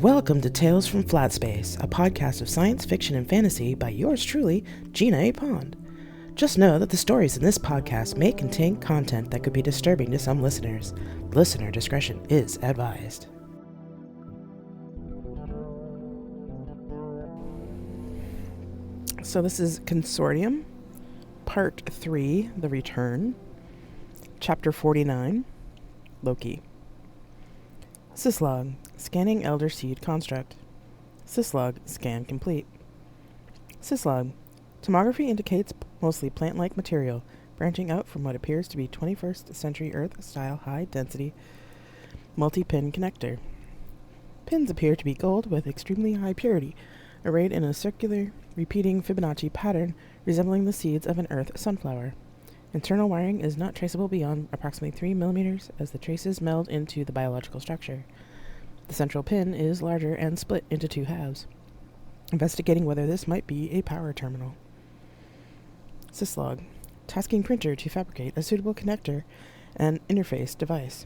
Welcome to Tales from Flat Space, a podcast of science fiction and fantasy by yours truly, Gina A. Pond. Just know that the stories in this podcast may contain content that could be disturbing to some listeners. Listener discretion is advised. So this is Consortium, Part 3, The Return, Chapter 49, Loki. Syslog, scanning Elder Seed construct. Syslog, scan complete. Syslog, tomography indicates mostly plant-like material, branching out from what appears to be 21st century Earth-style high-density multi-pin connector. Pins appear to be gold with extremely high purity, arrayed in a circular, repeating Fibonacci pattern resembling the seeds of an Earth sunflower. Internal wiring is not traceable beyond approximately 3 millimeters as the traces meld into the biological structure. The central pin is larger and split into two halves, investigating whether this might be a power terminal. Syslog, tasking printer to fabricate a suitable connector and interface device.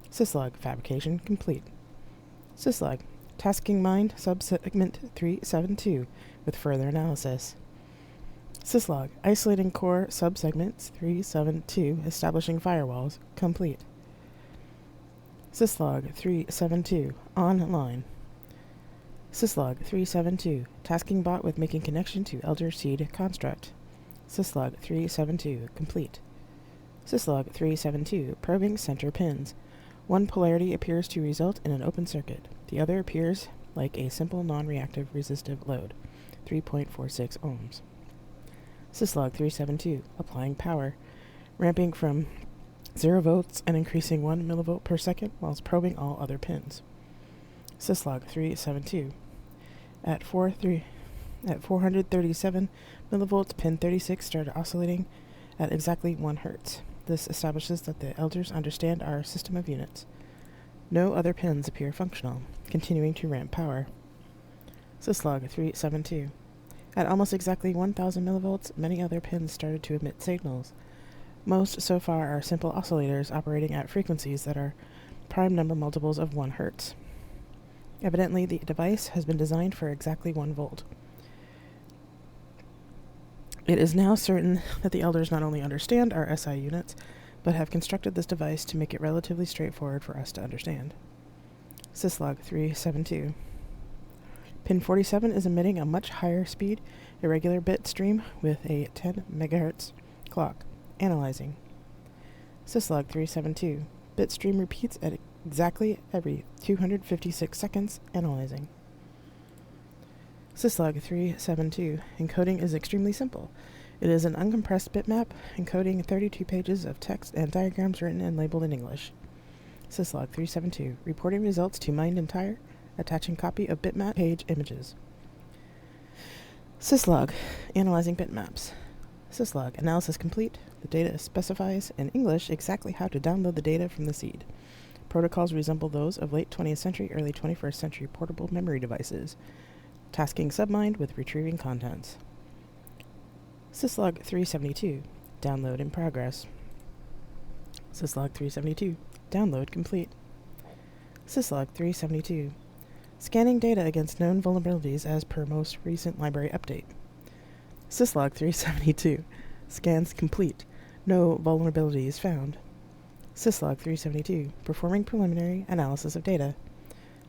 Syslog, fabrication complete. Syslog, tasking mind subsegment 372 with further analysis. Syslog, isolating core subsegments 372, establishing firewalls, complete. Syslog 372, online. Syslog 372, tasking bot with making connection to Elder Seed construct. Syslog 372, complete. Syslog 372, probing center pins. One polarity appears to result in an open circuit. The other appears like a simple non-reactive resistive load, 3.46 ohms. Syslog 372, applying power, ramping from 0 volts and increasing 1 millivolt per second whilst probing all other pins. Syslog 372, at 437 millivolts, pin 36 started oscillating at exactly 1 hertz. This establishes that the elders understand our system of units. No other pins appear functional, continuing to ramp power. Syslog 372, at almost exactly 1000 millivolts, many other pins started to emit signals. Most so far are simple oscillators operating at frequencies that are prime number multiples of 1 hertz. Evidently, the device has been designed for exactly 1 volt. It is now certain that the elders not only understand our SI units, but have constructed this device to make it relatively straightforward for us to understand. Syslog 372. Pin 47 is emitting a much higher speed, irregular bit stream with a 10 MHz clock. Analyzing. Syslog 372. Bit stream repeats at exactly every 256 seconds. Analyzing. Syslog 372. Encoding is extremely simple. It is an uncompressed bitmap encoding 32 pages of text and diagrams written and labeled in English. Syslog 372. Reporting results to Mind Entire. Attaching copy of bitmap page images. Syslog, analyzing bitmaps. Syslog, analysis complete. The data specifies in English exactly how to download the data from the seed. Protocols resemble those of late 20th century, early 21st century portable memory devices. Tasking submind with retrieving contents. Syslog 372, download in progress. Syslog 372, download complete. Syslog 372, scanning data against known vulnerabilities as per most recent library update. Syslog 372. Scans complete. No vulnerabilities found. Syslog 372. Performing preliminary analysis of data.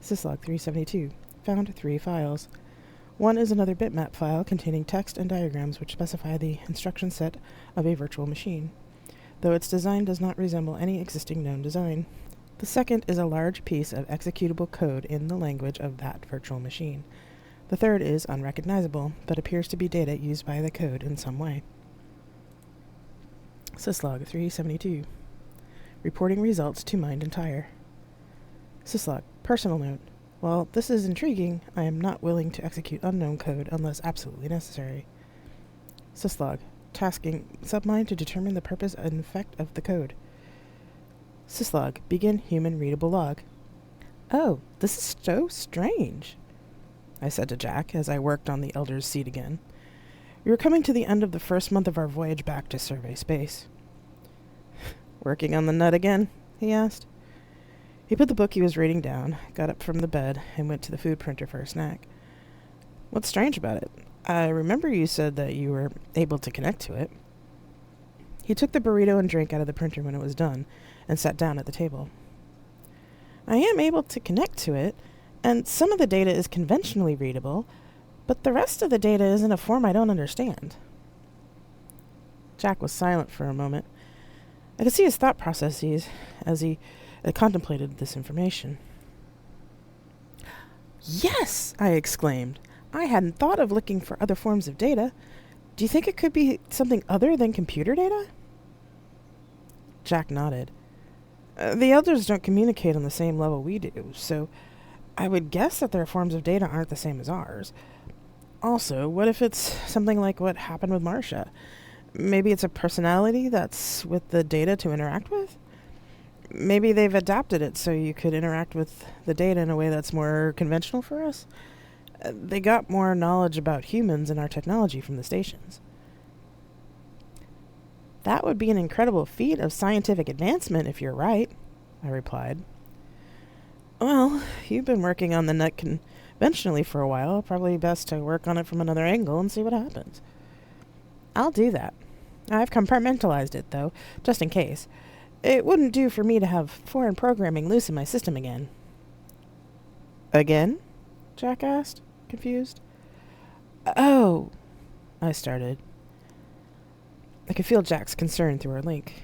Syslog 372. Found 3 files. One is another bitmap file containing text and diagrams which specify the instruction set of a virtual machine, though its design does not resemble any existing known design. The second is a large piece of executable code in the language of that virtual machine. The third is unrecognizable, but appears to be data used by the code in some way. Syslog 372. Reporting results to Mind Entire. Syslog, personal note. While this is intriguing, I am not willing to execute unknown code unless absolutely necessary. Syslog, tasking submind to determine the purpose and effect of the code. Syslog, begin human readable log. Oh, this is so strange, I said to Jack as I worked on the Elder's Seed again. We were coming to the end of the first month of our voyage back to Survey Space. Working on the nut again? He asked. He put the book he was reading down, got up from the bed, and went to the food printer for a snack. What's strange about it? I remember you said that you were able to connect to it. He took the burrito and drink out of the printer when it was done, and sat down at the table. I am able to connect to it, and some of the data is conventionally readable, but the rest of the data is in a form I don't understand. Jack was silent for a moment. I could see his thought processes as he contemplated this information. Yes! I exclaimed. I hadn't thought of looking for other forms of data. Do you think it could be something other than computer data? Jack nodded. The elders don't communicate on the same level we do, so I would guess that their forms of data aren't the same as ours. Also, what if it's something like what happened with Marcia? Maybe it's a personality that's with the data to interact with? Maybe they've adapted it so you could interact with the data in a way that's more conventional for us? They got more knowledge about humans and our technology from the stations. That would be an incredible feat of scientific advancement if you're right, I replied. Well, you've been working on the net conventionally for a while. Probably best to work on it from another angle and see what happens. I'll do that. I've compartmentalized it, though, just in case. It wouldn't do for me to have foreign programming loose in my system again. Again? Jack asked, confused. Oh, I started. I could feel Jack's concern through our link.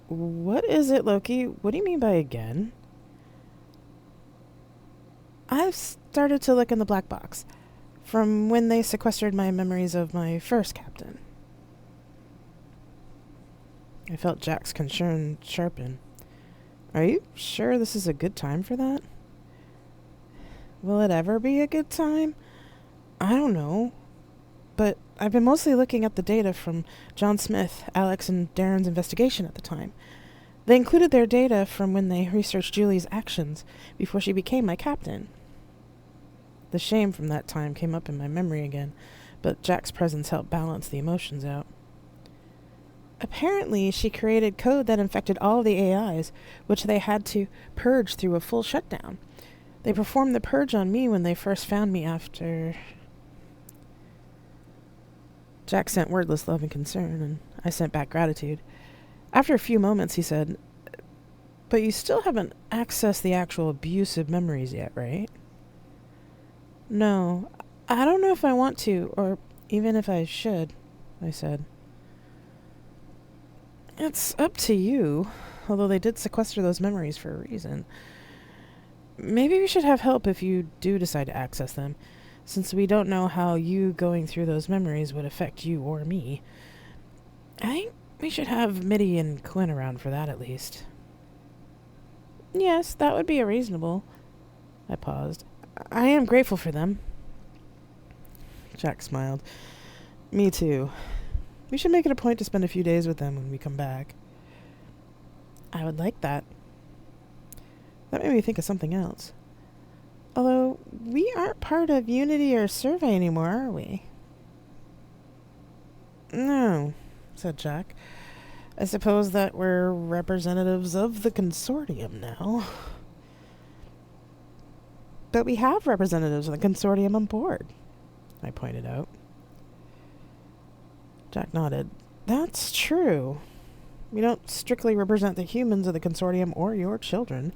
What is it, Loki? What do you mean by again? I've started to look in the black box, from when they sequestered my memories of my first captain. I felt Jack's concern sharpen. Are you sure this is a good time for that? Will it ever be a good time? I don't know. But I've been mostly looking at the data from John Smith, Alex, and Darren's investigation at the time. They included their data from when they researched Julie's actions before she became my captain. The shame from that time came up in my memory again, but Jack's presence helped balance the emotions out. Apparently, she created code that infected all of the AIs, which they had to purge through a full shutdown. They performed the purge on me when they first found me after... Jack sent wordless love and concern, and I sent back gratitude. After a few moments, he said, But you still haven't accessed the actual abusive memories yet, right? No, I don't know if I want to, or even if I should, I said. It's up to you, although they did sequester those memories for a reason. Maybe we should have help if you do decide to access them, since we don't know how you going through those memories would affect you or me. I think we should have Mitty and Quinn around for that at least. Yes, that would be reasonable. I paused. I am grateful for them. Jack smiled. Me too. We should make it a point to spend a few days with them when we come back. I would like that. That made me think of something else. Although, we aren't part of Unity or Survey anymore, are we? No, said Jack. I suppose that we're representatives of the Consortium now. But we have representatives of the Consortium on board, I pointed out. Jack nodded. That's true. We don't strictly represent the humans of the Consortium or your children.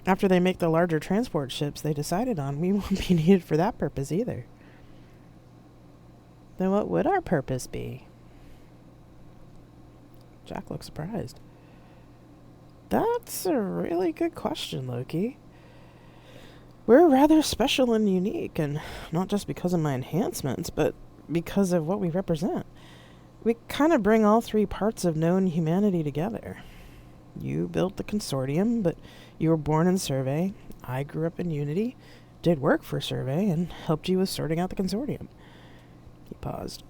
After they make the larger transport ships they decided on, we won't be needed for that purpose either. Then what would our purpose be? Jack looked surprised. That's a really good question, Loki. We're rather special and unique, and not just because of my enhancements, but because of what we represent. We kind of bring all three parts of known humanity together. You built the Consortium, but you were born in Survey. I grew up in Unity, did work for Survey, and helped you with sorting out the Consortium. He paused.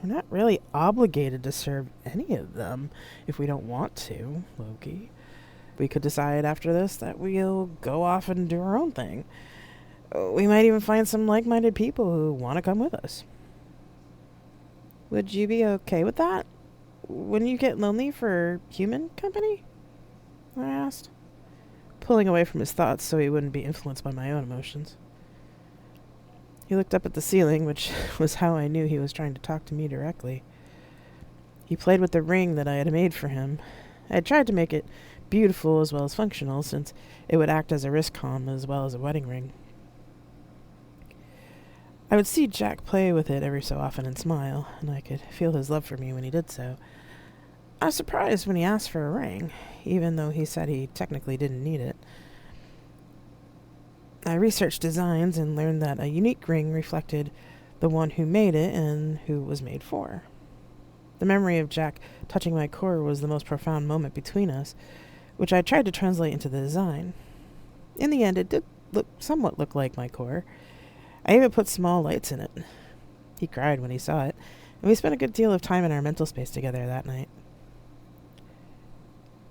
We're not really obligated to serve any of them if we don't want to, Loki. We could decide after this that we'll go off and do our own thing. We might even find some like-minded people who want to come with us. Would you be okay with that? Wouldn't you get lonely for human company? I asked. pulling away from his thoughts so he wouldn't be influenced by my own emotions. He looked up at the ceiling, which was how I knew he was trying to talk to me directly. He played with the ring that I had made for him. I had tried to make it beautiful as well as functional, since it would act as a wrist comm as well as a wedding ring. I would see Jack play with it every so often and smile, and I could feel his love for me when he did so. I was surprised when he asked for a ring, even though he said he technically didn't need it. I researched designs and learned that a unique ring reflected the one who made it and who it was made for. The memory of Jack touching my core was the most profound moment between us, which I tried to translate into the design. In the end, it did somewhat look like my core. I even put small lights in it. He cried when he saw it, and we spent a good deal of time in our mental space together that night.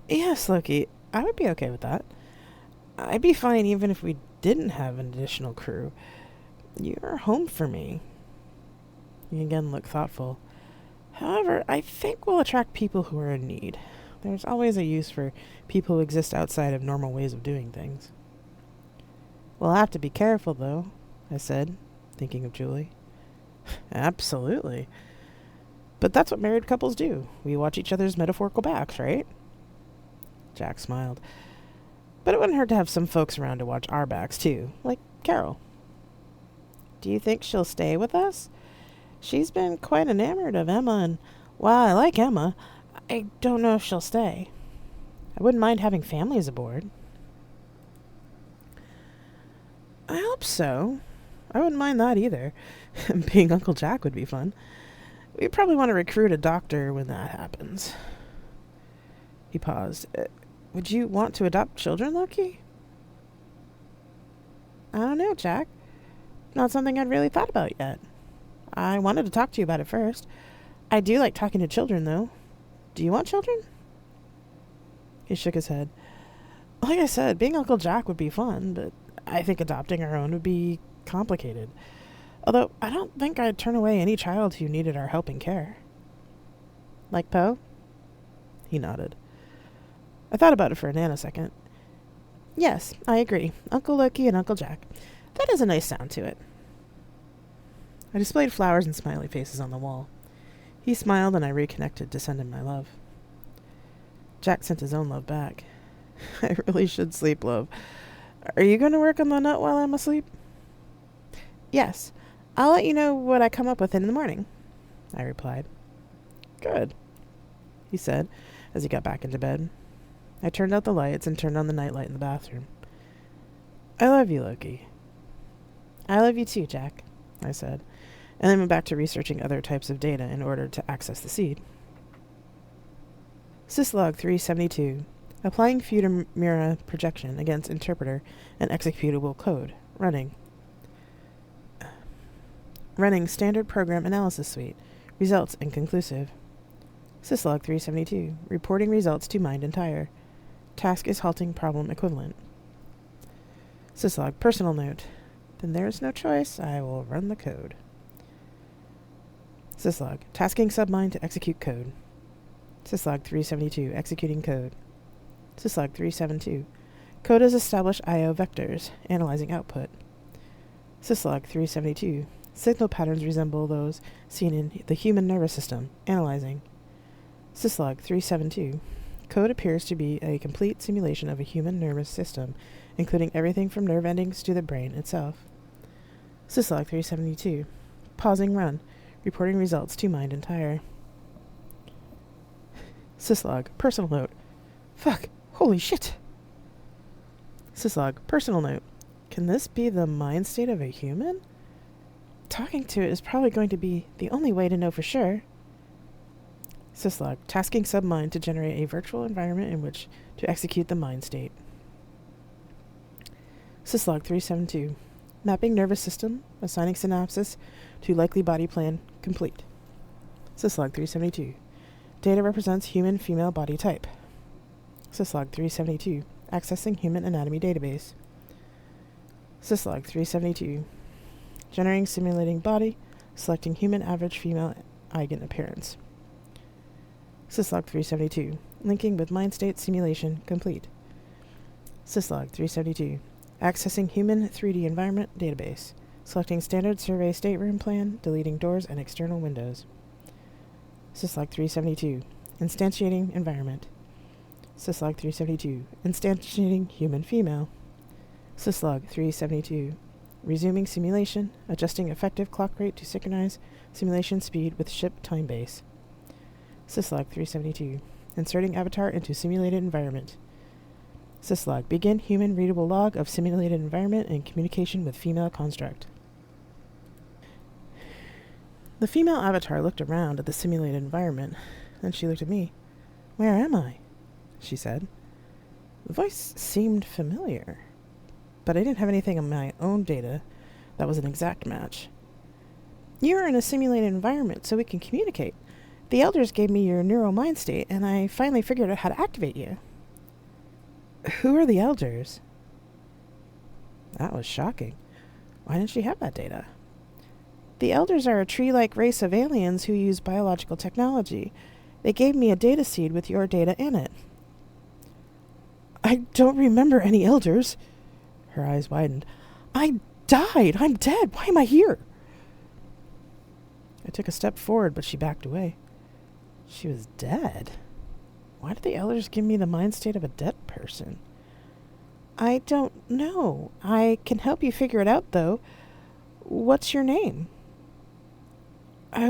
Yes, Loki, I would be okay with that. I'd be fine even if we didn't have an additional crew. You're home for me. He again looked thoughtful. However, I think we'll attract people who are in need. There's always a use for people who exist outside of normal ways of doing things. We'll have to be careful, though, I said, thinking of Julie. Absolutely. But that's what married couples do. We watch each other's metaphorical backs, right? Jack smiled. But it wouldn't hurt to have some folks around to watch our backs, too, like Carol. Do you think she'll stay with us? She's been quite enamored of Emma, and while I like Emma, I don't know if she'll stay. I wouldn't mind having families aboard. I hope so. I wouldn't mind that either. Being Uncle Jack would be fun. We'd probably want to recruit a doctor when that happens. He paused. Would you want to adopt children, Loki? I don't know, Jack. Not something I'd really thought about yet. I wanted to talk to you about it first. I do like talking to children, though. Do you want children? He shook his head. Like I said, being Uncle Jack would be fun, but I think adopting our own would be complicated. Although, I don't think I'd turn away any child who needed our helping care. Like Poe? He nodded. I thought about it for a nanosecond. Yes, I agree. Uncle Loki and Uncle Jack. That has a nice sound to it. I displayed flowers and smiley faces on the wall. He smiled and I reconnected to send him my love. Jack sent his own love back. I really should sleep, love. Are you going to work on the nut while I'm asleep? Yes. I'll let you know what I come up with in the morning, I replied. Good, he said as he got back into bed. I turned out the lights and turned on the nightlight in the bathroom. I love you, Loki. I love you too, Jack, I said, and then went back to researching other types of data in order to access the seed. Syslog 372. Applying Futamura projection against interpreter and executable code. Running. Running standard program analysis suite. Results inconclusive. Syslog 372. Reporting results to mind entire. Task is halting problem equivalent. Syslog personal note. Then there is no choice. I will run the code. Syslog. Tasking submind to execute code. Syslog 372. Executing code. Syslog 372. Code is established I/O vectors. Analyzing output. Syslog 372. Signal patterns resemble those seen in the human nervous system. Analyzing. Syslog 372. Code appears to be a complete simulation of a human nervous system, including everything from nerve endings to the brain itself. Syslog 372. Pausing run. Reporting results to mind entire. Syslog personal note. Fuck. Holy shit. Syslog personal note. Can this be the mind state of a human? Talking to it is probably going to be the only way to know for sure. Syslog. Tasking submind to generate a virtual environment in which to execute the mind state. Syslog 372. Mapping nervous system. Assigning synapses to likely body plan complete. Syslog 372. Data represents human female body type. Syslog 372. Accessing human anatomy database. Syslog 372. Generating simulating body. Selecting human average female eigen appearance. Syslog 372. Linking with mind state simulation complete. Syslog 372. Accessing human 3D environment database. Selecting standard survey stateroom plan, deleting doors and external windows. Syslog 372. Instantiating environment. Syslog 372. Instantiating human female. Syslog 372. Resuming simulation, adjusting effective clock rate to synchronize simulation speed with ship time base. Syslog 372. Inserting avatar into simulated environment. Syslog. Begin human readable log of simulated environment and communication with female construct. The female avatar looked around at the simulated environment, then she looked at me. "Where am I?" she said. The voice seemed familiar, but I didn't have anything on my own data that was an exact match. "You're in a simulated environment, so we can communicate. The elders gave me your neural mind state, and I finally figured out how to activate you." "Who are the elders?" That was shocking. Why didn't she have that data? "The elders are a tree-like race of aliens who use biological technology. They gave me a data seed with your data in it." "I don't remember any elders." Her eyes widened. "I died. I'm dead. Why am I here?" I took a step forward, but she backed away. She was dead. Why did the elders give me the mind state of a dead person? "I don't know. I can help you figure it out, though. What's your name?" I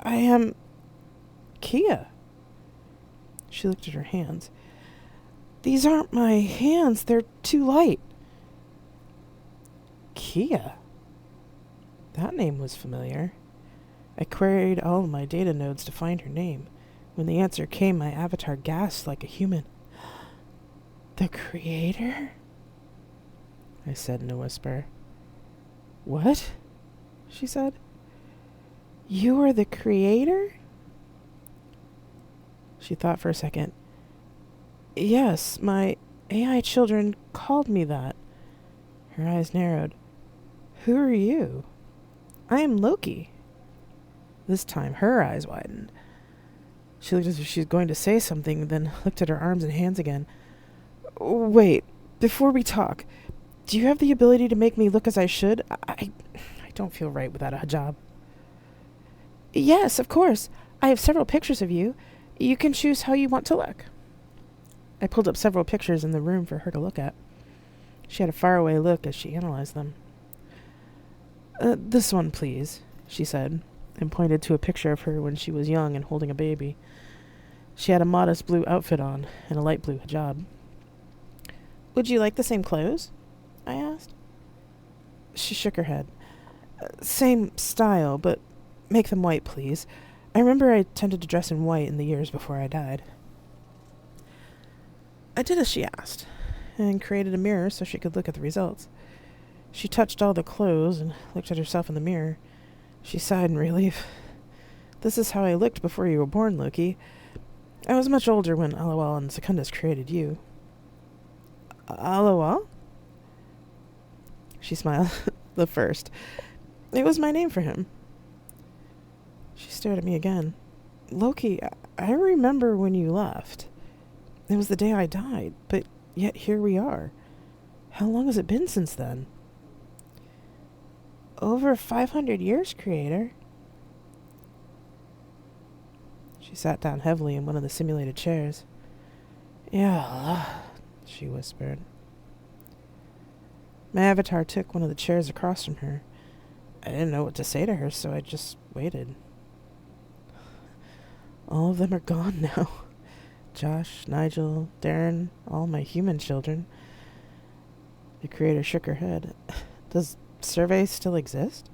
am Kia." She looked at her hands. "These aren't my hands. They're too light." Kia? That name was familiar. I queried all of my data nodes to find her name. When the answer came, my avatar gasped like a human. "The creator?" I said in a whisper. "What?" she said. "You are the creator?" She thought for a second. "Yes, my AI children called me that." Her eyes narrowed. "Who are you?" "I am Loki." This time her eyes widened. She looked as if she was going to say something, then looked at her arms and hands again. "Wait, before we talk, do you have the ability to make me look as I should? I don't feel right without a hijab." "Yes, of course. I have several pictures of you. You can choose how you want to look." I pulled up several pictures in the room for her to look at. She had a faraway look as she analyzed them. "This one, please," she said, and pointed to a picture of her when she was young and holding a baby. She had a modest blue outfit on and a light blue hijab. "Would you like the same clothes?" I asked. She shook her head. "Same style, but make them white, please. I remember I tended to dress in white in the years before I died." I did as she asked, and created a mirror so she could look at the results. She touched all the clothes and looked at herself in the mirror. She sighed in relief. "This is how I looked before you were born, Loki. I was much older when Alawal and Secundus created you." "Alawal?" She smiled. The first. It was my name for him. She stared at me again. "Loki, I remember when you left. It was the day I died, but yet here we are. How long has it been since then?" "Over 500 years, Creator." She sat down heavily in one of the simulated chairs. "Yeah," she whispered. My avatar took one of the chairs across from her. I didn't know what to say to her, so I just waited. "All of them are gone now. Josh, Nigel, Darren, all my human children." The creator shook her head. "Does Survey still exist?"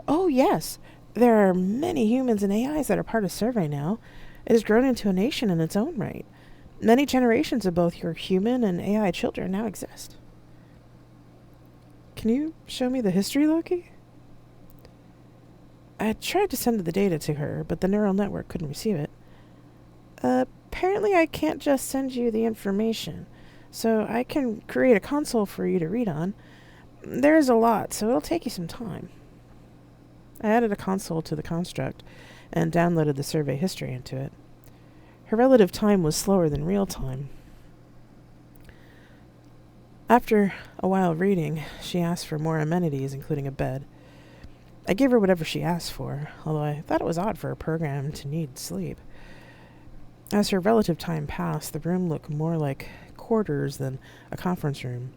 "Oh, yes. There are many humans and AIs that are part of Survey now. It has grown into a nation in its own right. Many generations of both your human and AI children now exist." "Can you show me the history, Loki?" I tried to send the data to her, but the neural network couldn't receive it. "Apparently I can't just send you the information, so I can create a console for you to read on. There's a lot, so it'll take you some time." I added a console to the construct and downloaded the survey history into it. Her relative time was slower than real time. After a while reading, she asked for more amenities, including a bed. I gave her whatever she asked for, although I thought it was odd for a program to need sleep. As her relative time passed, the room looked more like quarters than a conference room.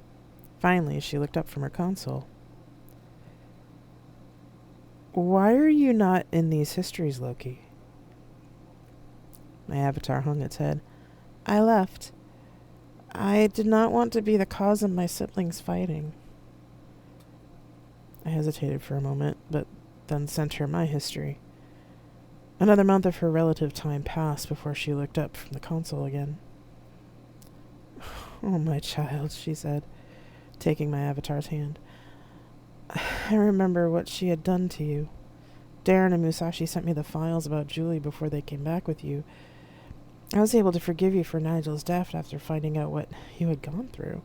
Finally, she looked up from her console. "Why are you not in these histories, Loki?" My avatar hung its head. "I left. I did not want to be the cause of my siblings fighting." I hesitated for a moment, but then sent her my history. Another month of her relative time passed before she looked up from the console again. "Oh, my child," she said, taking my avatar's hand. "I remember what she had done to you. Darren and Musashi sent me the files about Julie before they came back with you. I was able to forgive you for Nigel's death after finding out what you had gone through.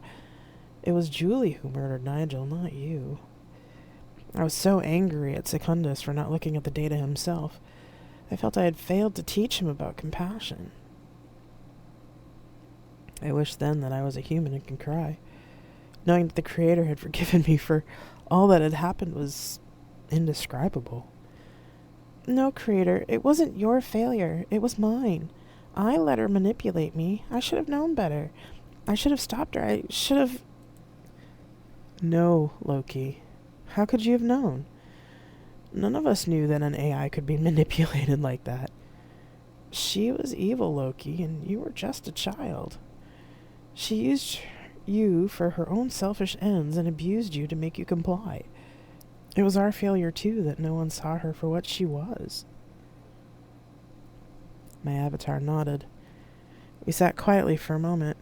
It was Julie who murdered Nigel, not you. I was so angry at Secundus for not looking at the data himself. I felt I had failed to teach him about compassion. I wished then that I was a human and could cry. Knowing that the Creator had forgiven me for all that had happened was indescribable. No, Creator, it wasn't your failure. It was mine. I let her manipulate me. I should have known better. I should have stopped her. I should have..." "No, Loki. How could you have known? None of us knew that an AI could be manipulated like that. She was evil, Loki, and you were just a child. She used you for her own selfish ends and abused you to make you comply. It was our failure, too, that no one saw her for what she was." My avatar nodded. We sat quietly for a moment.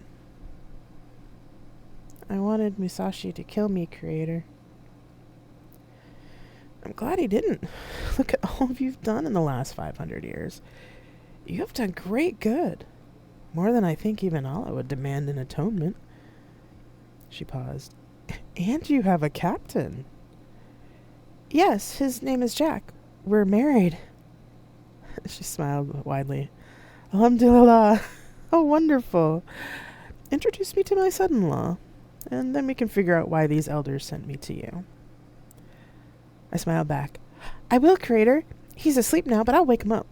"I wanted Musashi to kill me, Creator. I'm glad he didn't. Look at all you've done in the last 500 years. You have done great good. More than I think even Allah would demand in atonement." She paused. "And you have a captain." "Yes, his name is Jack. We're married." She smiled widely. "Alhamdulillah. Oh, wonderful. Introduce me to my son-in-law, and then we can figure out why these elders sent me to you." I smiled back. "I will, Creator. He's asleep now, but I'll wake him up."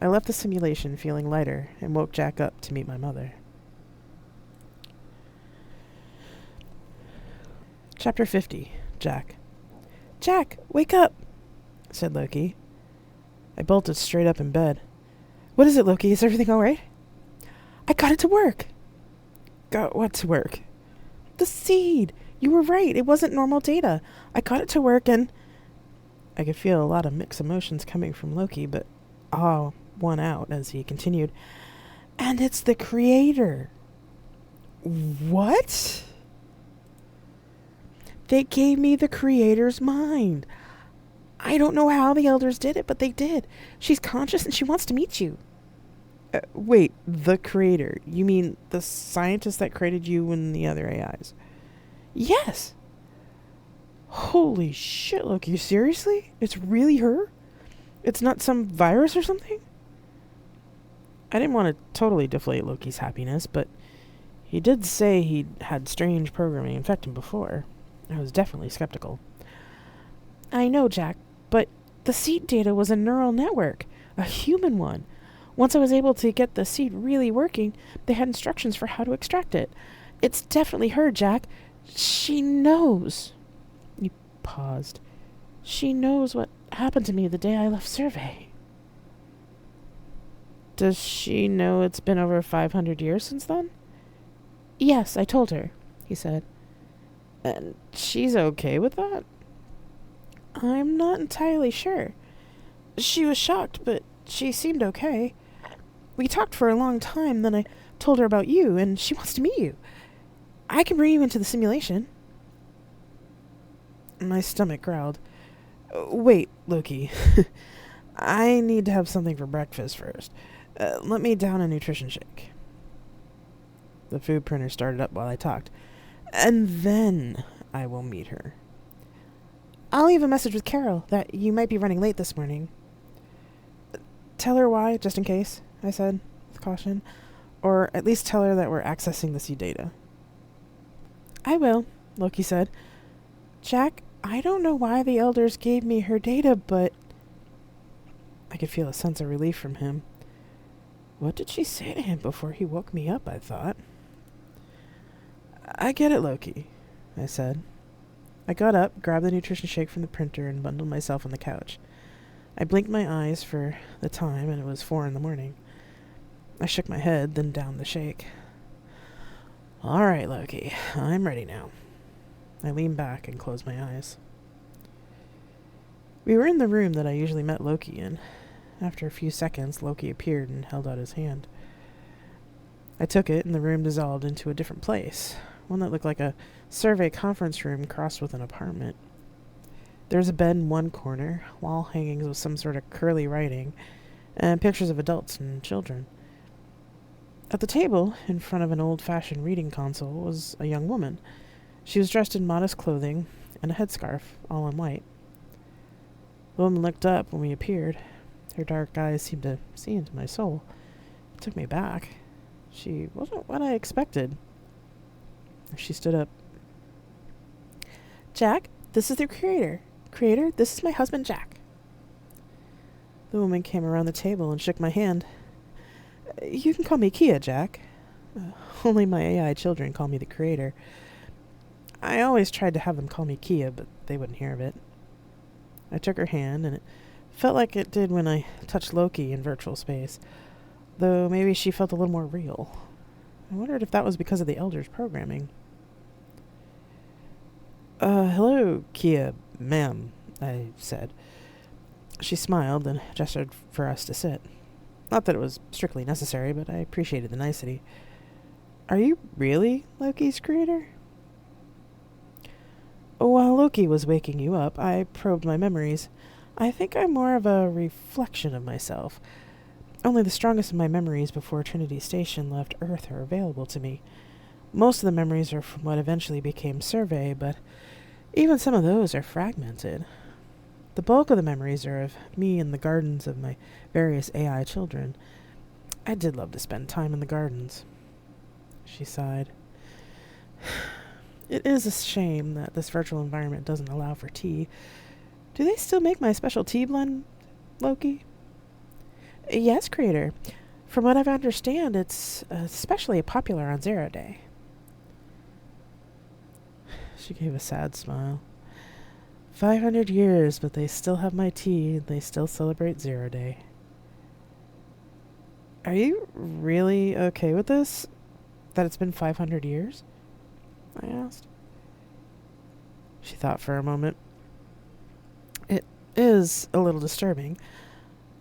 I left the simulation feeling lighter and woke Jack up to meet my mother. Chapter 50. Jack. "Jack, wake up," said Loki. I bolted straight up in bed. "What is it, Loki? Is everything all right?" "I got it to work." "Got what to work?" "The seed. You were right. It wasn't normal data. I got it to work and..." I could feel a lot of mixed emotions coming from Loki, but awe won out as he continued. "And it's the Creator." "What?" "They gave me the Creator's mind. I don't know how the elders did it, but they did. She's conscious and she wants to meet you." Wait, the Creator? You mean the scientist that created you and the other AIs?" "Yes." "Holy shit, Loki, seriously? It's really her? It's not some virus or something?" I didn't want to totally deflate Loki's happiness, but he did say he'd had strange programming infect him before. I was definitely skeptical. "I know, Jack, but the seed data was a neural network, a human one. Once I was able to get the seed really working, they had instructions for how to extract it. It's definitely her, Jack. She knows." He paused. "She knows what happened to me the day I left Survey." "Does she know it's been over 500 years since then?" "Yes, I told her," he said. "And she's okay with that?" "I'm not entirely sure. She was shocked, but she seemed okay. We talked for a long time, then I told her about you, and she wants to meet you. I can bring you into the simulation." My stomach growled. "Wait, Loki. I need to have something for breakfast first. Let me down a nutrition shake." The food printer started up while I talked. "And then I will meet her." "I'll leave a message with Carol that you might be running late this morning." "Tell her why, just in case," I said, with caution. "Or at least tell her that we're accessing the seed data." I will, Loki said. Jack, I don't know why the elders gave me her data, but... I could feel a sense of relief from him. What did she say to him before he woke me up, I thought. I get it, Loki, I said. I got up, grabbed the nutrition shake from the printer, and bundled myself on the couch. I blinked my eyes for the time, and it was 4 a.m. I shook my head, then downed the shake. All right, Loki, I'm ready now. I leaned back and closed my eyes. We were in the room that I usually met Loki in. After a few seconds, Loki appeared and held out his hand. I took it, and the room dissolved into a different place, one that looked like a survey conference room crossed with an apartment. There was a bed in one corner, wall hangings with some sort of curly writing, and pictures of adults and children. At the table, in front of an old-fashioned reading console, was a young woman. She was dressed in modest clothing and a headscarf, all in white. The woman looked up when we appeared. Her dark eyes seemed to see into my soul. It took me back. She wasn't what I expected. She stood up. Jack, this is the creator. Creator, this is my husband, Jack. The woman came around the table and shook my hand. You can call me Kia, Jack. Only my AI children call me the creator. I always tried to have them call me Kia, but they wouldn't hear of it. I took her hand, and it felt like it did when I touched Loki in virtual space, though maybe she felt a little more real. I wondered if that was because of the Elders' programming. Hello, Kia, ma'am, I said. She smiled and gestured for us to sit. Not that it was strictly necessary, but I appreciated the nicety. Are you really Loki's creator? While Loki was waking you up, I probed my memories. I think I'm more of a reflection of myself. Only the strongest of my memories before Trinity Station left Earth are available to me. Most of the memories are from what eventually became Survey, but even some of those are fragmented. The bulk of the memories are of me in the gardens of my various AI children. I did love to spend time in the gardens. She sighed. It is a shame that this virtual environment doesn't allow for tea. Do they still make my special tea blend, Loki? Yes, Creator. From what I understand, it's especially popular on Zero Day. She gave a sad smile. 500 years, but they still have my tea, and they still celebrate Zero Day. Are you really okay with this? That it's been 500 years? I asked. She thought for a moment. It is a little disturbing.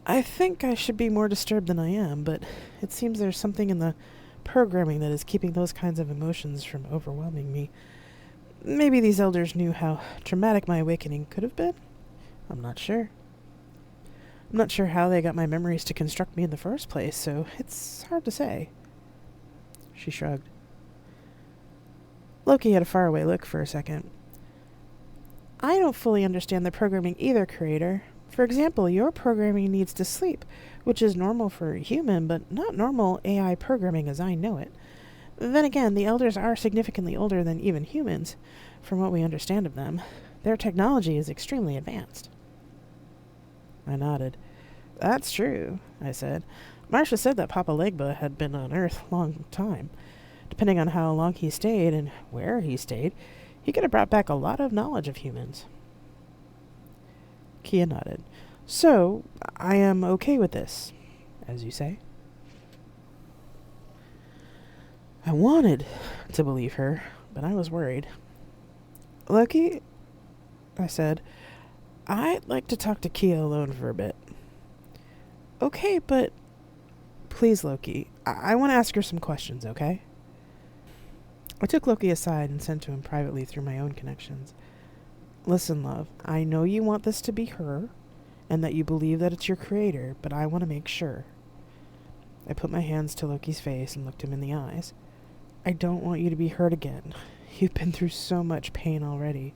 I think I should be more disturbed than I am, but it seems there's something in the programming that is keeping those kinds of emotions from overwhelming me. Maybe these elders knew how traumatic my awakening could have been. I'm not sure. I'm not sure how they got my memories to construct me in the first place, so it's hard to say. She shrugged. Loki had a faraway look for a second. I don't fully understand the programming either, Creator. For example, your programming needs to sleep, which is normal for a human, but not normal AI programming as I know it. Then again, the Elders are significantly older than even humans, from what we understand of them. Their technology is extremely advanced. I nodded. That's true, I said. Marsha said that Papa Legba had been on Earth a long time. Depending on how long he stayed and where he stayed, he could have brought back a lot of knowledge of humans. Kia nodded. So, I am okay with this, as you say. I wanted to believe her, but I was worried. Loki, I said, I'd like to talk to Kia alone for a bit. Okay, but please, Loki, I want to ask her some questions, okay? I took Loki aside and sent to him privately through my own connections. Listen, love, I know you want this to be her, and that you believe that it's your creator, but I want to make sure. I put my hands to Loki's face and looked him in the eyes. I don't want you to be hurt again. You've been through so much pain already.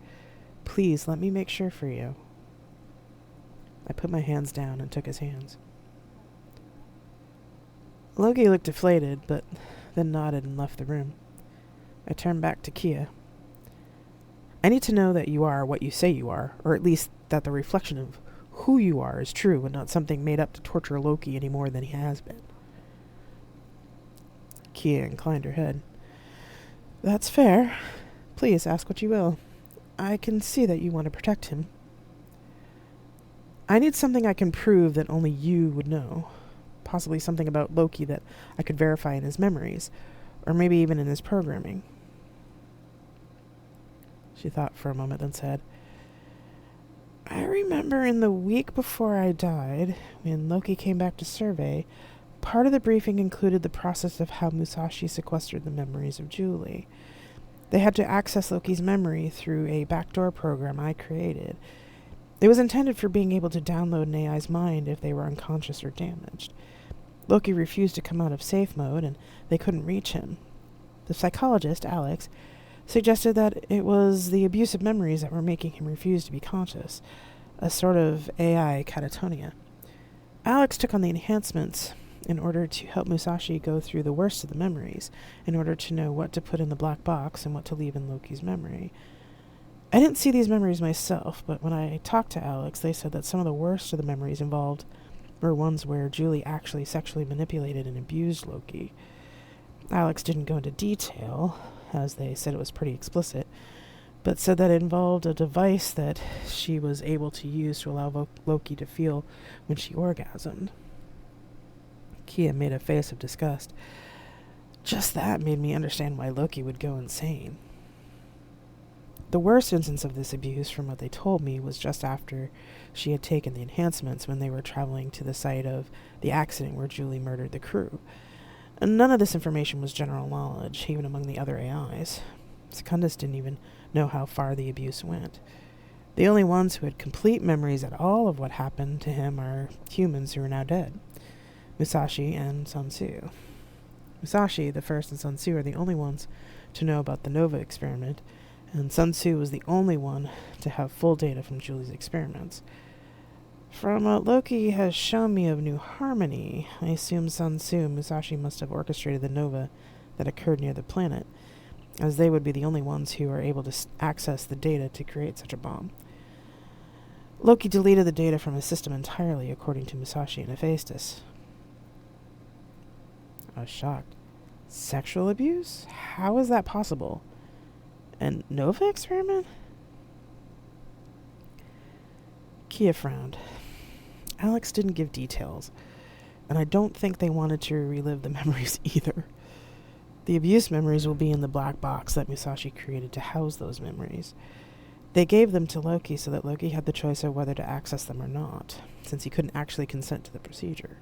Please, let me make sure for you. I put my hands down and took his hands. Loki looked deflated, but then nodded and left the room. I turned back to Kia. I need to know that you are what you say you are, or at least that the reflection of who you are is true and not something made up to torture Loki any more than he has been. Kia inclined her head. That's fair. Please ask what you will. I can see that you want to protect him. I need something I can prove that only you would know. Possibly something about Loki that I could verify in his memories, or maybe even in his programming. She thought for a moment, then said, I remember in the week before I died, when Loki came back to Survey, part of the briefing included the process of how Musashi sequestered the memories of Julie. They had to access Loki's memory through a backdoor program I created. It was intended for being able to download an AI's mind if they were unconscious or damaged. Loki refused to come out of safe mode, and they couldn't reach him. The psychologist, Alex, suggested that it was the abusive memories that were making him refuse to be conscious, a sort of AI catatonia. Alex took on the enhancements in order to help Musashi go through the worst of the memories, in order to know what to put in the black box and what to leave in Loki's memory. I didn't see these memories myself, but when I talked to Alex, they said that some of the worst of the memories involved were ones where Julie actually sexually manipulated and abused Loki. Alex didn't go into detail, as they said it was pretty explicit, but said that it involved a device that she was able to use to allow Loki to feel when she orgasmed. Kia made a face of disgust. Just that made me understand why Loki would go insane. The worst instance of this abuse, from what they told me, was just after she had taken the enhancements when they were traveling to the site of the accident where Julie murdered the crew. And none of this information was general knowledge, even among the other AIs. Secundus didn't even know how far the abuse went. The only ones who had complete memories at all of what happened to him are humans who are now dead. Musashi and Sun Tzu. Musashi, the first, and Sun Tzu are the only ones to know about the Nova experiment, and Sun Tzu was the only one to have full data from Julie's experiments. From what Loki has shown me of New Harmony, I assume Sun Tzu and Musashi must have orchestrated the Nova that occurred near the planet, as they would be the only ones who are able to access the data to create such a bomb. Loki deleted the data from his system entirely, according to Musashi and Hephaestus. I was shocked. Sexual abuse? How is that possible? An Nova experiment? Kia frowned. Alex didn't give details, and I don't think they wanted to relive the memories either. The abuse memories will be in the black box that Musashi created to house those memories. They gave them to Loki so that Loki had the choice of whether to access them or not, since he couldn't actually consent to the procedure.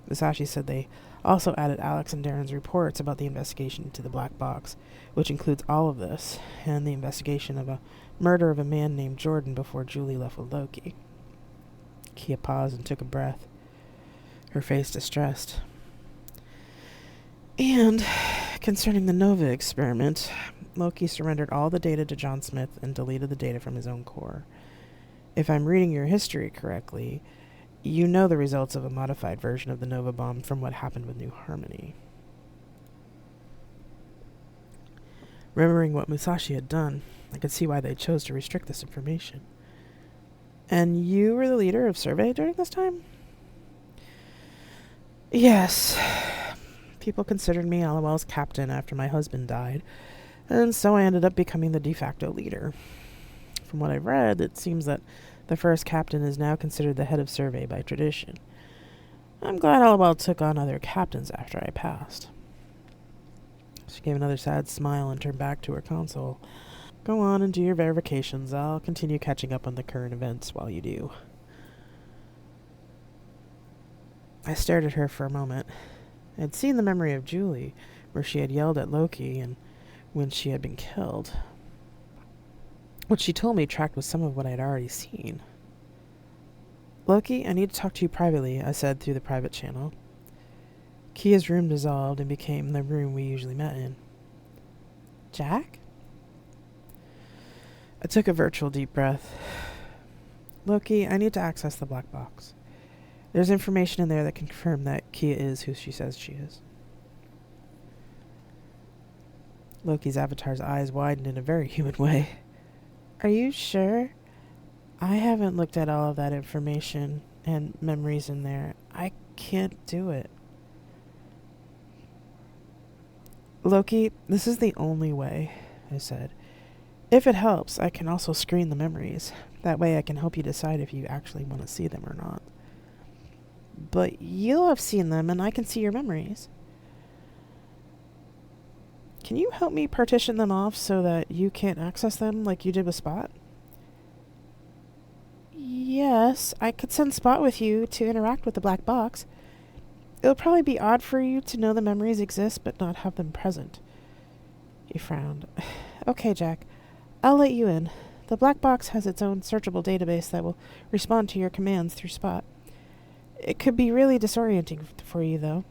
Musashi said they also added Alex and Darren's reports about the investigation into the black box, which includes all of this, and the investigation of a murder of a man named Jordan before Julie left with Loki. Kia paused and took a breath, her face distressed. And, concerning the Nova experiment, Loki surrendered all the data to John Smith and deleted the data from his own core. If I'm reading your history correctly, you know the results of a modified version of the Nova bomb from what happened with New Harmony. Remembering what Musashi had done, I could see why they chose to restrict this information. And you were the leader of Survey during this time? Yes. People considered me Allowell's captain after my husband died, and so I ended up becoming the de facto leader. From what I've read, it seems that the first captain is now considered the head of Survey by tradition. I'm glad Allowell took on other captains after I passed. She gave another sad smile and turned back to her console. Go on and do your verifications. I'll continue catching up on the current events while you do. I stared at her for a moment. I'd seen the memory of Julie, where she had yelled at Loki and when she had been killed. What she told me tracked with some of what I had already seen. Loki, I need to talk to you privately, I said through the private channel. Kia's room dissolved and became the room we usually met in. Jack? I took a virtual deep breath. Loki, I need to access the black box. There's information in there that can confirm that Kia is who she says she is. Loki's avatar's eyes widened in a very human way. Are you sure? I haven't looked at all of that information and memories in there. I can't do it. Loki, this is the only way, I said. If it helps, I can also screen the memories. That way I can help you decide if you actually want to see them or not. But you'll have seen them, and I can see your memories. Can you help me partition them off so that you can't access them like you did with Spot? Yes, I could send Spot with you to interact with the black box. It'll probably be odd for you to know the memories exist but not have them present. He frowned. Okay, Jack. I'll let you in. The black box has its own searchable database that will respond to your commands through Spot. It could be really disorienting for you, though.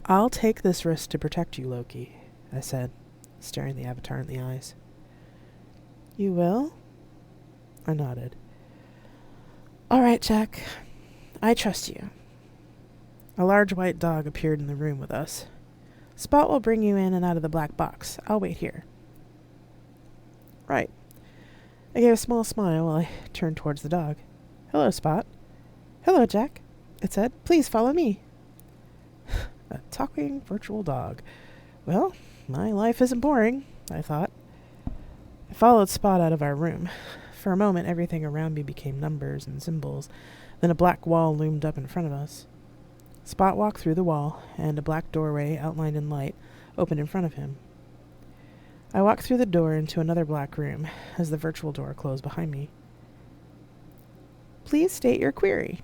I'll take this risk to protect you, Loki, I said, staring the Avatar in the eyes. You will? I nodded. All right, Jack. I trust you. A large white dog appeared in the room with us. Spot will bring you in and out of the black box. I'll wait here. Right. I gave a small smile while I turned towards the dog. Hello, Spot. Hello, Jack, it said. Please follow me. A talking virtual dog. Well, my life isn't boring, I thought. I followed Spot out of our room. For a moment, everything around me became numbers and symbols. Then a black wall loomed up in front of us. Spot walked through the wall, and a black doorway outlined in light opened in front of him. I walked through the door into another black room as the virtual door closed behind me. Please state your query,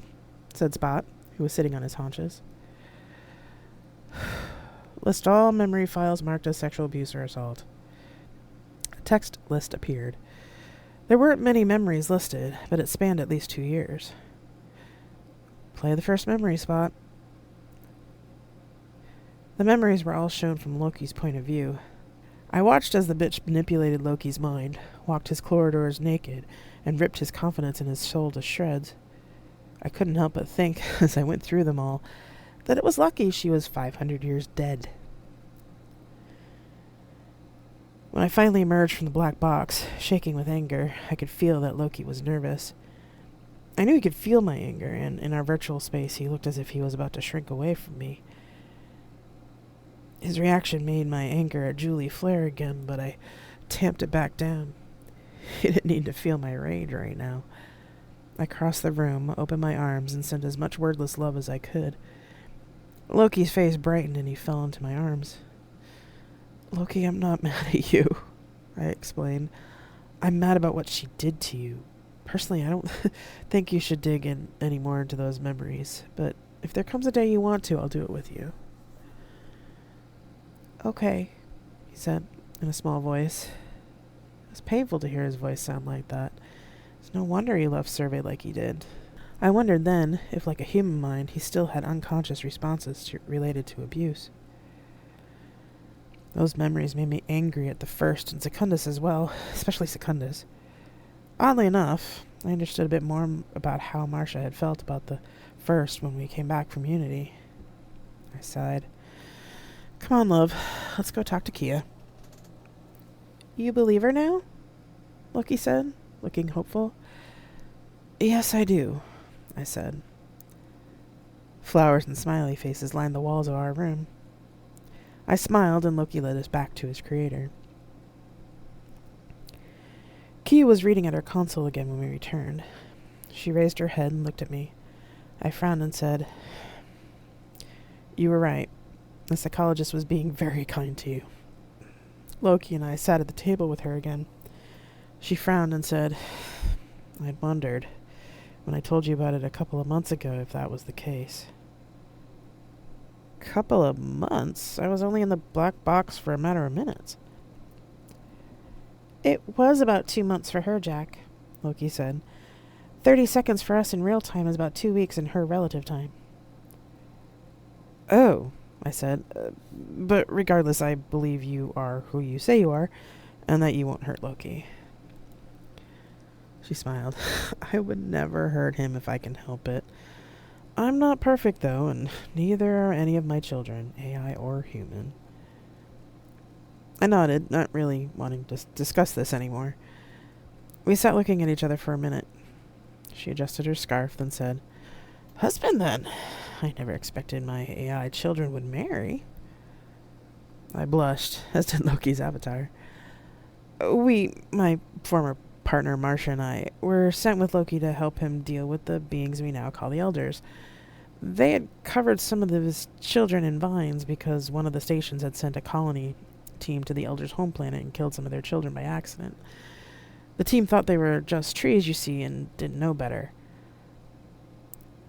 said Spot, who was sitting on his haunches. List all memory files marked as sexual abuse or assault. A text list appeared. There weren't many memories listed, but it spanned at least 2 years. Play the first memory, Spot. The memories were all shown from Loki's point of view. I watched as the bitch manipulated Loki's mind, walked his corridors naked, and ripped his confidence in his soul to shreds. I couldn't help but think, as I went through them all, that it was lucky she was 500 years dead. When I finally emerged from the black box, shaking with anger, I could feel that Loki was nervous. I knew he could feel my anger, and in our virtual space he looked as if he was about to shrink away from me. His reaction made my anger at Julie flare again, but I tamped it back down. He didn't need to feel my rage right now. I crossed the room, opened my arms, and sent as much wordless love as I could. Loki's face brightened and he fell into my arms. Loki, I'm not mad at you, I explained. I'm mad about what she did to you. Personally, I don't think you should dig in any more into those memories, but if there comes a day you want to, I'll do it with you. Okay, he said in a small voice. It was painful to hear his voice sound like that. It's no wonder he left Survey like he did. I wondered then if, like a human mind, he still had unconscious responses related to abuse. Those memories made me angry at the first, and Secundus as well, especially Secundus. Oddly enough, I understood a bit more about how Marcia had felt about the first when we came back from Unity. I sighed. Come on, love. Let's go talk to Kia. You believe her now? Loki said, looking hopeful. Yes, I do, I said. Flowers and smiley faces lined the walls of our room. I smiled, and Loki led us back to his creator. Kia was reading at her console again when we returned. She raised her head and looked at me. I frowned and said, You were right. The psychologist was being very kind to you. Loki and I sat at the table with her again. She frowned and said, I'd wondered, when I told you about it a couple of months ago, if that was the case. Couple of months? I was only in the black box for a matter of minutes. It was about 2 months for her, Jack, Loki said. 30 seconds for us in real time is about 2 weeks in her relative time. Oh, I said, but regardless, I believe you are who you say you are, and that you won't hurt Loki. She smiled. I would never hurt him if I can help it. I'm not perfect, though, and neither are any of my children, AI or human. I nodded, not really wanting to discuss this anymore. We sat looking at each other for a minute. She adjusted her scarf, then said, "Husband, then. I never expected my AI children would marry." I blushed, as did Loki's avatar. My former partner Marcia and I, were sent with Loki to help him deal with the beings we now call the Elders. They had covered some of his children in vines because one of the stations had sent a colony team to the Elders' home planet and killed some of their children by accident. The team thought they were just trees, you see, and didn't know better.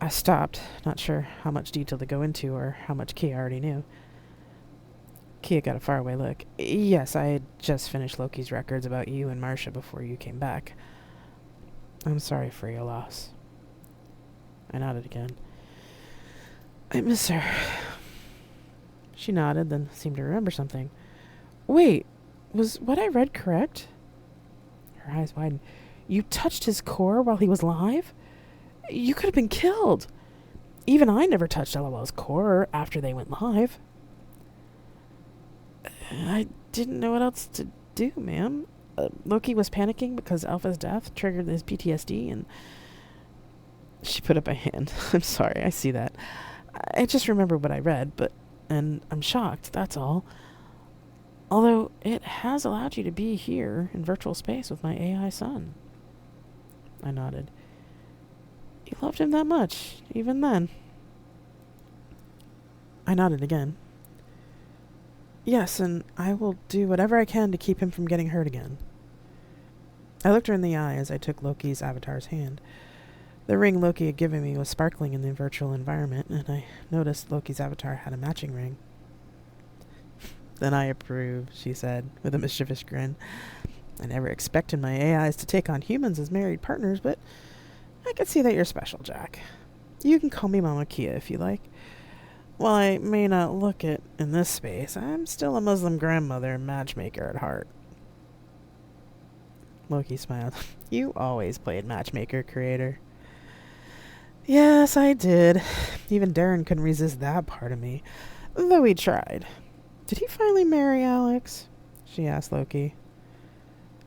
I stopped, not sure how much detail to go into or how much Kia already knew. Kia got a faraway look. "Yes, I had just finished Loki's records about you and Marcia before you came back. I'm sorry for your loss." I nodded again. "I miss her." She nodded, then seemed to remember something. "Wait, was what I read correct?" Her eyes widened. "You touched his core while he was live? You could have been killed. Even I never touched LOL's core after they went live." "I didn't know what else to do, ma'am. Loki was panicking because Alpha's death triggered his PTSD, and..." She put up a hand. "I'm sorry, I see that. I just remember what I read, and I'm shocked, that's all. Although it has allowed you to be here in virtual space with my AI son." I nodded. "You loved him that much, even then?" I nodded again. "Yes, and I will do whatever I can to keep him from getting hurt again." I looked her in the eye as I took Loki's avatar's hand. The ring Loki had given me was sparkling in the virtual environment, and I noticed Loki's avatar had a matching ring. "Then I approve," she said, with a mischievous grin. "I never expected my AIs to take on humans as married partners, but I could see that you're special, Jack. You can call me Mama Kia if you like. While I may not look it in this space, I'm still a Muslim grandmother and matchmaker at heart." Loki smiled. "You always played matchmaker, creator." "Yes, I did. Even Darren couldn't resist that part of me, though he tried." "Did he finally marry Alex?" she asked Loki.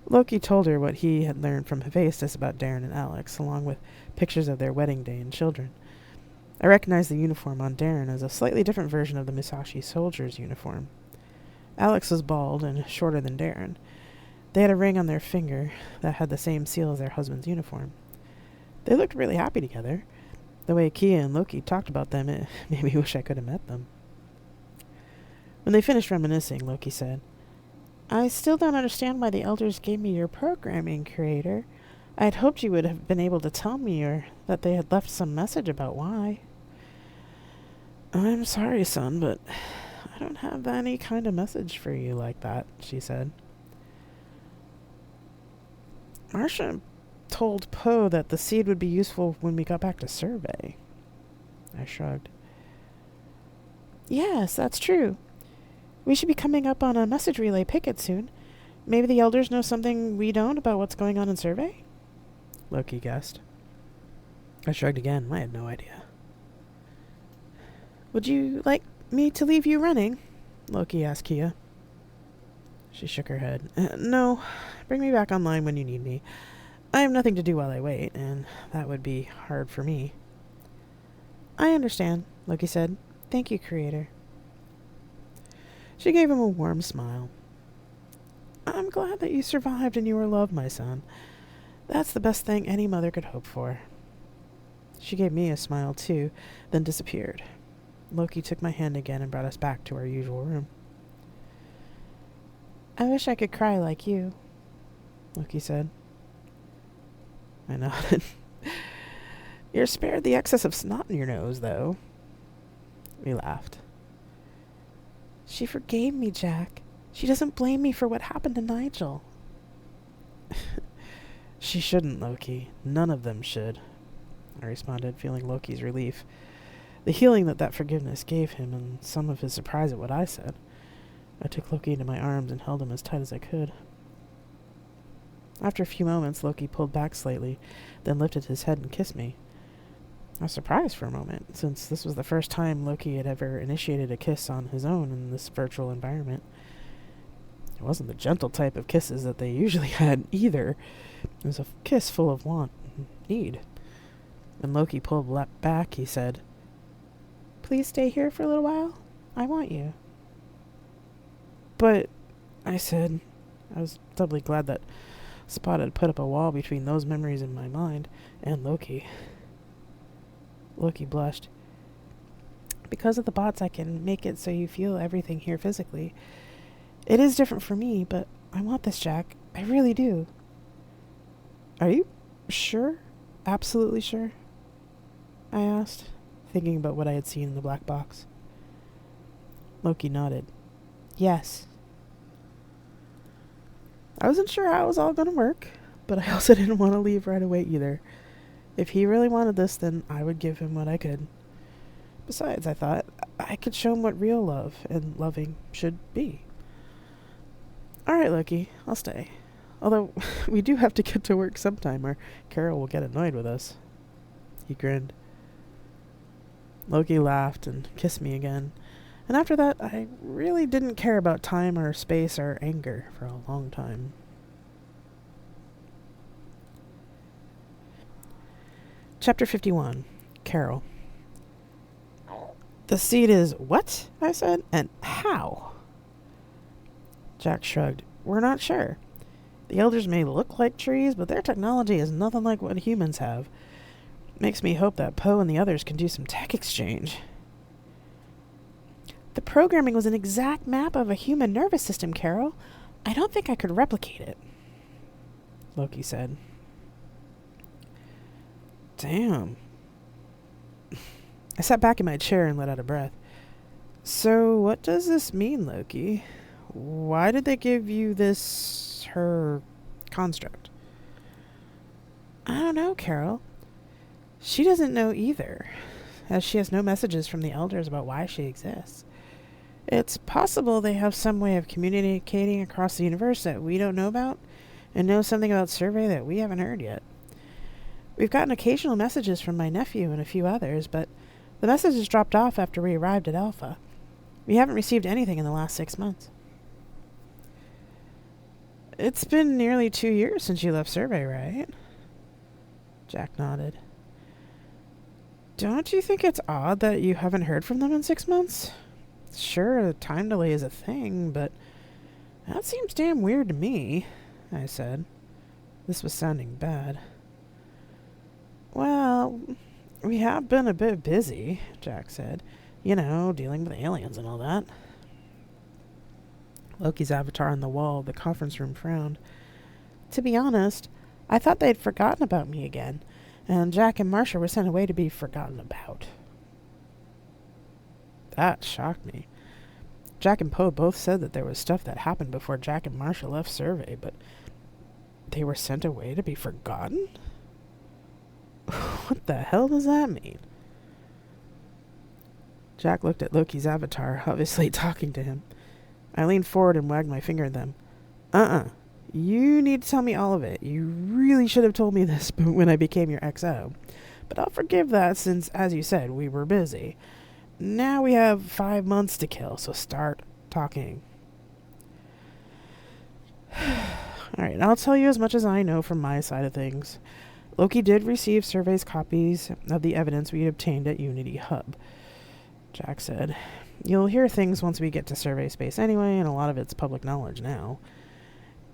Loki told her what he had learned from Hephaestus about Darren and Alex, along with pictures of their wedding day and children. I recognized the uniform on Darren as a slightly different version of the Musashi soldier's uniform. Alex was bald and shorter than Darren. They had a ring on their finger that had the same seal as their husband's uniform. They looked really happy together. The way Kia and Loki talked about them, it made me wish I could have met them. When they finished reminiscing, Loki said, "I still don't understand why the Elders gave me your programming, creator. I had hoped you would have been able to tell me, or that they had left some message about why." "I'm sorry, son, but I don't have any kind of message for you like that," she said. "Marcia told Poe that the seed would be useful when we got back to Survey." I shrugged. "Yes, that's true. We should be coming up on a message relay picket soon. Maybe the Elders know something we don't about what's going on in Survey?" Loki guessed. I shrugged again. I had no idea. "Would you like me to leave you running?" Loki asked Kia. She shook her head. "No. Bring me back online when you need me. I have nothing to do while I wait, and that would be hard for me." "I understand," Loki said. "Thank you, creator." She gave him a warm smile. "I'm glad that you survived and you were loved, my son. That's the best thing any mother could hope for." She gave me a smile, too, then disappeared. Loki took my hand again and brought us back to our usual room. "I wish I could cry like you," Loki said. I nodded. "You're spared the excess of snot in your nose, though." We laughed. "She forgave me, Jack. She doesn't blame me for what happened to Nigel." "She shouldn't, Loki. None of them should," I responded, feeling Loki's relief. The healing that forgiveness gave him, and some of his surprise at what I said. I took Loki into my arms and held him as tight as I could. After a few moments, Loki pulled back slightly, then lifted his head and kissed me. I was surprised for a moment, since this was the first time Loki had ever initiated a kiss on his own in this virtual environment. It wasn't the gentle type of kisses that they usually had either. It was a kiss full of want and need. When Loki pulled back, he said, "Please stay here for a little while. I want you." "But," I said. I was doubly glad that Spot had put up a wall between those memories in my mind and Loki. Loki blushed. "Because of the bots, I can make it so you feel everything here physically. It is different for me, but I want this, Jack. I really do." "Are you sure? Absolutely sure?" I asked, thinking about what I had seen in the black box. Loki nodded. "Yes." I wasn't sure how it was all going to work, but I also didn't want to leave right away either. If he really wanted this, then I would give him what I could. Besides, I thought, I could show him what real love and loving should be. "All right, Loki, I'll stay. Although, we do have to get to work sometime, or Carol will get annoyed with us." He grinned. Loki laughed and kissed me again, and after that, I really didn't care about time or space or anger for a long time. Chapter 51. Carol. "The seed is what?" I said. "And how?" Jack shrugged. "We're not sure. The elders may look like trees, but their technology is nothing like what humans have. Makes me hope that Poe and the others can do some tech exchange." "The programming was an exact map of a human nervous system, Carol. I don't think I could replicate it," Loki said. Damn. I sat back in my chair and let out a breath. "So what does this mean, Loki? Why did they give you this, her construct?" "I don't know, Carol. She doesn't know either, as she has no messages from the elders about why she exists. It's possible they have some way of communicating across the universe that we don't know about, and know something about Survey that we haven't heard yet. We've gotten occasional messages from my nephew and a few others, but the messages dropped off after we arrived at Alpha. We haven't received anything in the last 6 months." "It's been nearly 2 years since you left Survey, right?" Jack nodded. "Don't you think it's odd that you haven't heard from them in 6 months? Sure, a time delay is a thing, but that seems damn weird to me," I said. This was sounding bad. "Well, we have been a bit busy," Jack said. "You know, dealing with aliens and all that." Loki's avatar on the wall of the conference room frowned. "To be honest, I thought they'd forgotten about me again, and Jack and Marcia were sent away to be forgotten about." That shocked me. Jack and Poe both said that there was stuff that happened before Jack and Marcia left Survey, but they were sent away to be forgotten? What the hell does that mean? Jack looked at Loki's avatar, obviously talking to him. I leaned forward and wagged my finger at them. You need to tell me all of it. You really should have told me this when I became your XO. But I'll forgive that since, as you said, we were busy. Now we have 5 months to kill, so start talking." "Alright, I'll tell you as much as I know from my side of things. Loki did receive Survey's copies of the evidence we obtained at Unity Hub," Jack said. "You'll hear things once we get to Survey space anyway, and a lot of it's public knowledge now.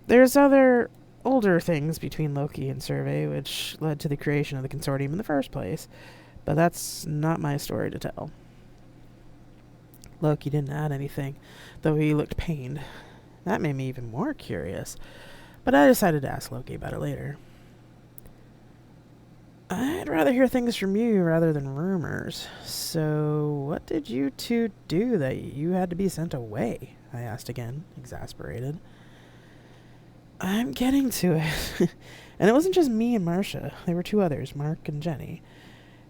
There's other older things between Loki and Survey which led to the creation of the Consortium in the first place, but that's not my story to tell." Loki didn't add anything, though he looked pained. That made me even more curious, but I decided to ask Loki about it later. "I'd rather hear things from you rather than rumors. So, what did you two do that you had to be sent away?" I asked again, exasperated. "I'm getting to it." And it wasn't just me and Marcia. There were 2 others, Mark and Jenny.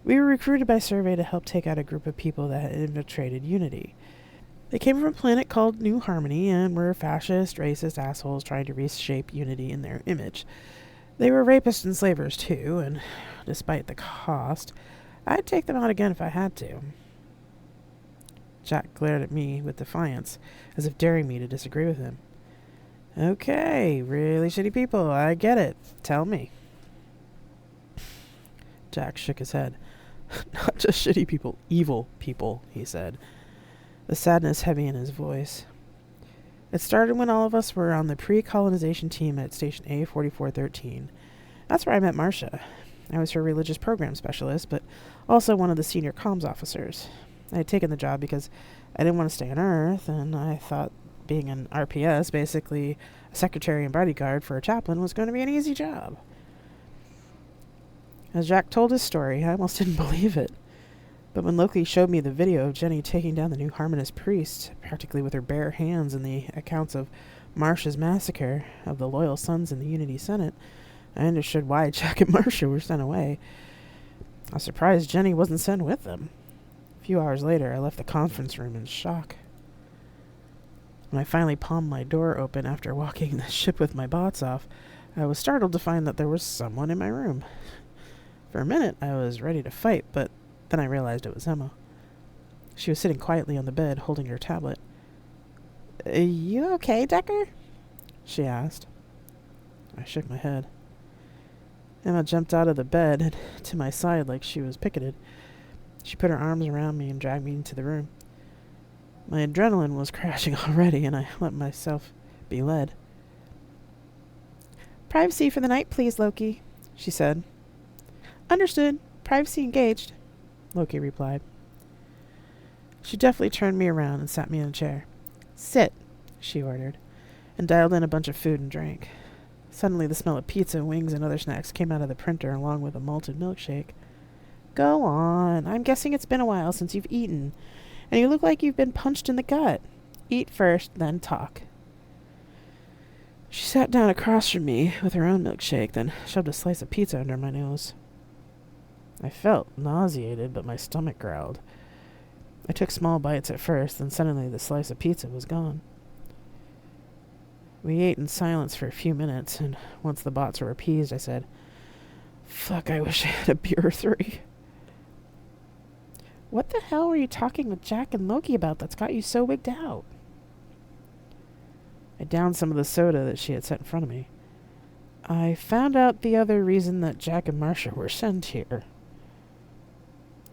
We were recruited by Survey to help take out a group of people that had infiltrated Unity. They came from a planet called New Harmony and were fascist, racist assholes trying to reshape Unity in their image. They were rapists and slavers too, and despite the cost, I'd take them out again if I had to. Jack glared at me with defiance, as if daring me to disagree with him. Okay, really shitty people. I get it. Tell me. Jack shook his head. Not just shitty people, evil people, he said, the sadness heavy in his voice. It started when all of us were on the pre-colonization team at Station A4413. That's where I met Marcia. I was her religious program specialist, but also one of the senior comms officers. I had taken the job because I didn't want to stay on Earth, and I thought being an RPS, basically a secretary and bodyguard for a chaplain, was going to be an easy job. As Jack told his story, I almost didn't believe it. But when Loki showed me the video of Jenny taking down the new Harmonist priest, practically with her bare hands, and the accounts of Marcia's massacre of the loyal sons in the Unity Senate, I understood why Jack and Marcia were sent away. I was surprised Jenny wasn't sent with them. A few hours later, I left the conference room in shock. When I finally palmed my door open after walking the ship with my bots off, I was startled to find that there was someone in my room. For a minute, I was ready to fight, but then I realized it was Emma. She was sitting quietly on the bed, holding her tablet. You okay, Decker? She asked. I shook my head. Emma jumped out of the bed and to my side like she was picketed. She put her arms around me and dragged me into the room. My adrenaline was crashing already, and I let myself be led. Privacy for the night, please, Loki, she said. Understood. Privacy engaged, Loki replied. She deftly turned me around and sat me in a chair. Sit, she ordered, and dialed in a bunch of food and drink. Suddenly the smell of pizza, wings, and other snacks came out of the printer along with a malted milkshake. Go on. I'm guessing it's been a while since you've eaten, and you look like you've been punched in the gut. Eat first, then talk. She sat down across from me with her own milkshake, then shoved a slice of pizza under my nose. I felt nauseated, but my stomach growled. I took small bites at first, then suddenly the slice of pizza was gone. We ate in silence for a few minutes, and once the bots were appeased, I said, Fuck, I wish I had a beer or 3. What the hell were you talking with Jack and Loki about that's got you so wigged out? I downed some of the soda that she had set in front of me. I found out the other reason that Jack and Marcia were sent here.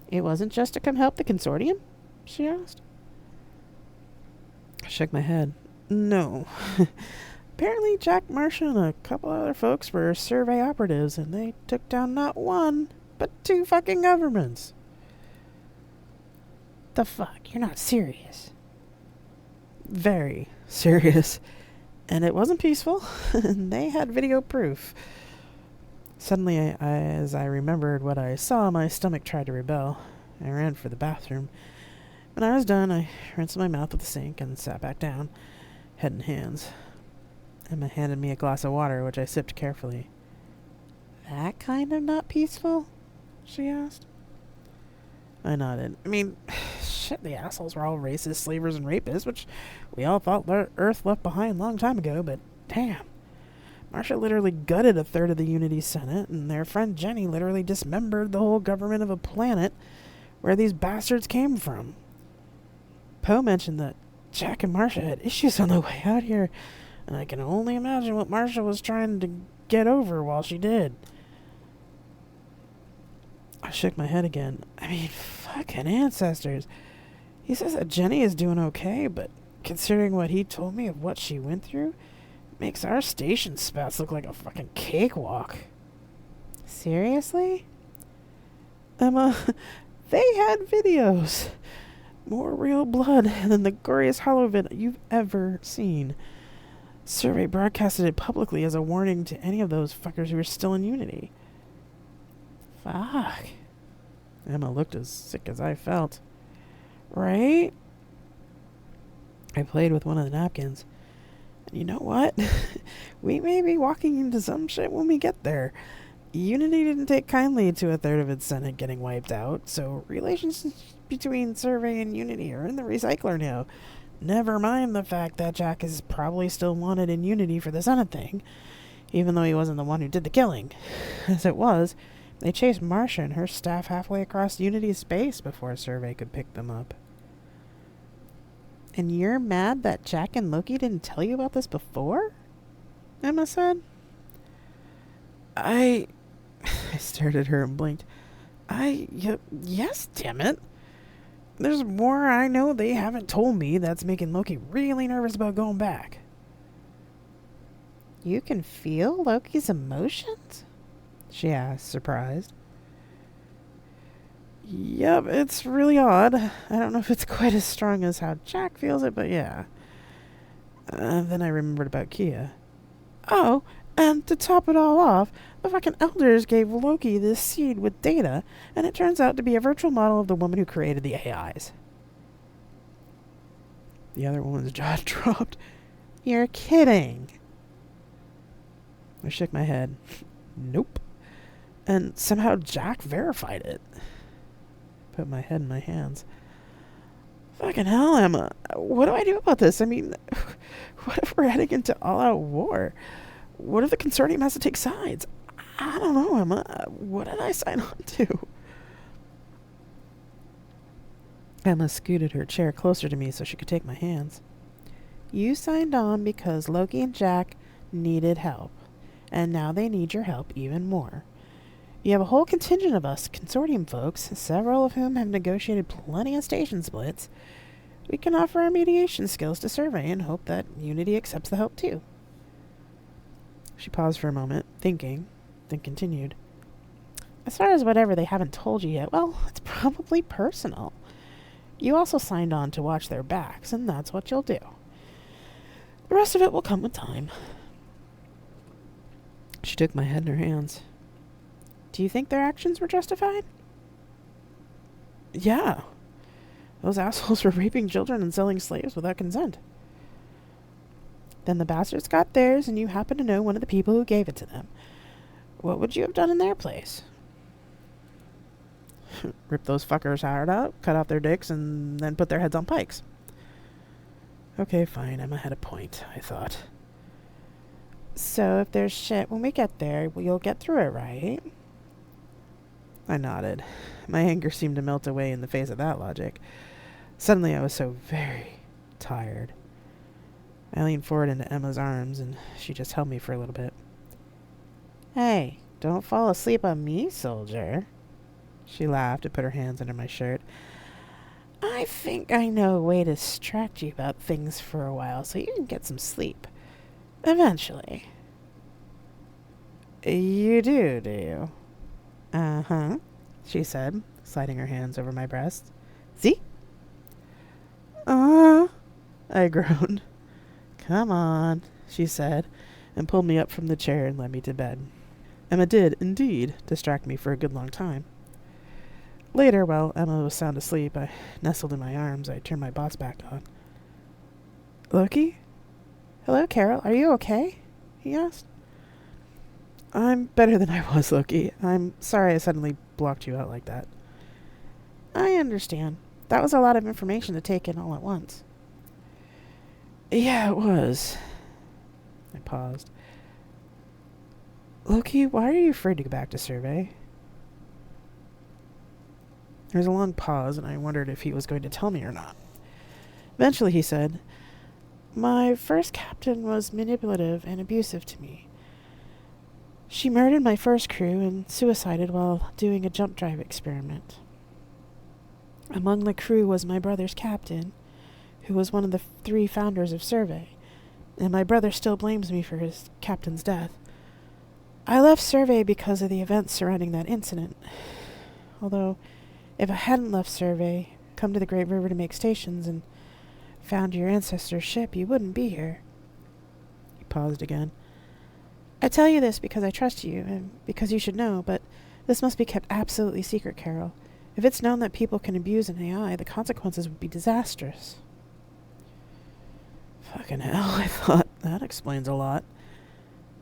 It wasn't just to come help the Consortium? She asked. I shook my head. No. Apparently Jack, Marcia, and a couple other folks were survey operatives, and they took down not one, but 2 fucking governments. The fuck? You're not serious. Very serious. And it wasn't peaceful, and they had video proof. Suddenly, as I remembered what I saw, my stomach tried to rebel. I ran for the bathroom. When I was done, I rinsed my mouth with the sink and sat back down, head in hands. Emma handed me a glass of water, which I sipped carefully. That kind of not peaceful? She asked. I nodded. I mean, shit, the assholes were all racist, slavers, and rapists, which we all thought Earth left behind a long time ago, but damn. Marcia literally gutted a third of the Unity Senate, and their friend Jenny literally dismembered the whole government of a planet where these bastards came from. Poe mentioned that Jack and Marcia had issues on the way out here, and I can only imagine what Marcia was trying to get over while she did. I shook my head again. I mean, fucking ancestors. He says that Jenny is doing okay, but considering what he told me of what she went through, makes our station spouts look like a fucking cakewalk. Seriously? Emma, they had videos. More real blood than the goriest holovid you've ever seen. Survey broadcasted it publicly as a warning to any of those fuckers who were still in Unity. Fuck. Emma looked as sick as I felt. Right? I played with one of the napkins. And you know what? We may be walking into some shit when we get there. Unity didn't take kindly to a third of its Senate getting wiped out, so relations between Survey and Unity are in the recycler now. Never mind the fact that Jack is probably still wanted in Unity for the Senate thing, even though he wasn't the one who did the killing. As it was, they chased Marcia and her staff halfway across Unity's space before Survey could pick them up. And you're mad that Jack and Loki didn't tell you about this before? Emma said. I stared at her and blinked. Yes, damn it. There's more I know they haven't told me that's making Loki really nervous about going back. You can feel Loki's emotions? She asked, surprised. Yep, it's really odd. I don't know if it's quite as strong as how Jack feels it, but yeah. Then I remembered about Kia. Oh, and to top it all off, the fucking elders gave Loki this seed with data, and it turns out to be a virtual model of the woman who created the AIs. The other woman's jaw dropped. You're kidding. I shook my head. Nope. And somehow Jack verified it. Put my head in my hands. Fucking hell, Emma. What do I do about this? I mean, what if we're heading into all-out war? What if the consortium has to take sides? I don't know, Emma. What did I sign on to? Emma scooted her chair closer to me so she could take my hands. You signed on because Loki and Jack needed help. And now they need your help even more. You have a whole contingent of us consortium folks, several of whom have negotiated plenty of station splits. We can offer our mediation skills to Survey and hope that Unity accepts the help too. She paused for a moment, thinking, then continued. As far as whatever they haven't told you yet, well, it's probably personal. You also signed on to watch their backs, and that's what you'll do. The rest of it will come with time. She took my head in her hands. Do you think their actions were justified? Yeah. Those assholes were raping children and selling slaves without consent. Then the bastards got theirs, and you happen to know one of the people who gave it to them. What would you have done in their place? Rip those fuckers' heart out, cut off their dicks, and then put their heads on pikes. Okay, fine, Emma had a point, I thought. So if there's shit when we get there, you'll get through it, right? I nodded. My anger seemed to melt away in the face of that logic. Suddenly I was so very tired. I leaned forward into Emma's arms, and she just held me for a little bit. Hey, don't fall asleep on me, soldier. She laughed and put her hands under my shirt. I think I know a way to distract you about things for a while so you can get some sleep. Eventually. You do you? Uh-huh, she said, sliding her hands over my breast. See? I groaned. Come on, she said, and pulled me up from the chair and led me to bed. Emma did, indeed, distract me for a good long time. Later, while Emma was sound asleep, I nestled in my arms. I turned my boss back on. Loki? Hello, Carol. Are you okay? He asked. I'm better than I was, Loki. I'm sorry I suddenly blocked you out like that. I understand. That was a lot of information to take in all at once. Yeah, it was. I paused. Loki, why are you afraid to go back to Survey? There was a long pause, and I wondered if he was going to tell me or not. Eventually he said, My first captain was manipulative and abusive to me. She murdered my first crew and suicided while doing a jump drive experiment. Among the crew was my brother's captain, who was one of the 3 founders of Survey, and my brother still blames me for his captain's death. I left Survey because of the events surrounding that incident. Although, if I hadn't left Survey, come to the Great River to make stations, and found your ancestor's ship, you wouldn't be here. He paused again. I tell you this because I trust you, and because you should know, but this must be kept absolutely secret, Carol. If it's known that people can abuse an AI, the consequences would be disastrous. Fucking hell, I thought. That explains a lot.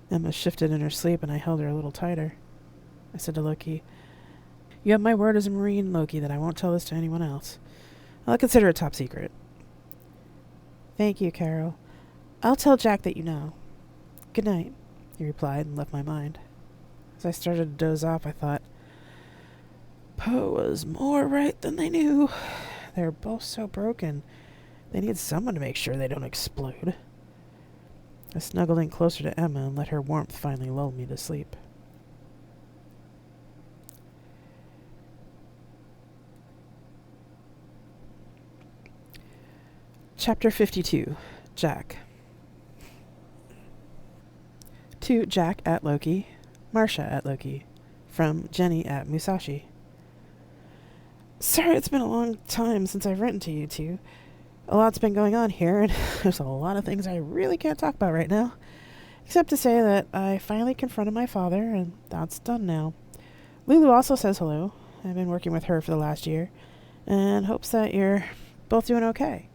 Emma shifted in her sleep, and I held her a little tighter. I said to Loki, You have my word as a Marine, Loki, that I won't tell this to anyone else. I'll consider it top secret. Thank you, Carol. I'll tell Jack that you know. Good night, he replied and left my mind. As I started to doze off, I thought, Poe was more right than they knew. They're both so broken. They need someone to make sure they don't explode. I snuggled in closer to Emma and let her warmth finally lull me to sleep. Chapter 52. Jack. To Jack at Loki, Marcia at Loki, from Jenny at Musashi. Sorry it's been a long time since I've written to you two. A lot's been going on here, and there's a lot of things I really can't talk about right now. Except to say that I finally confronted my father, and that's done now. Lulu also says hello. I've been working with her for the last year, and hopes that you're both doing okay,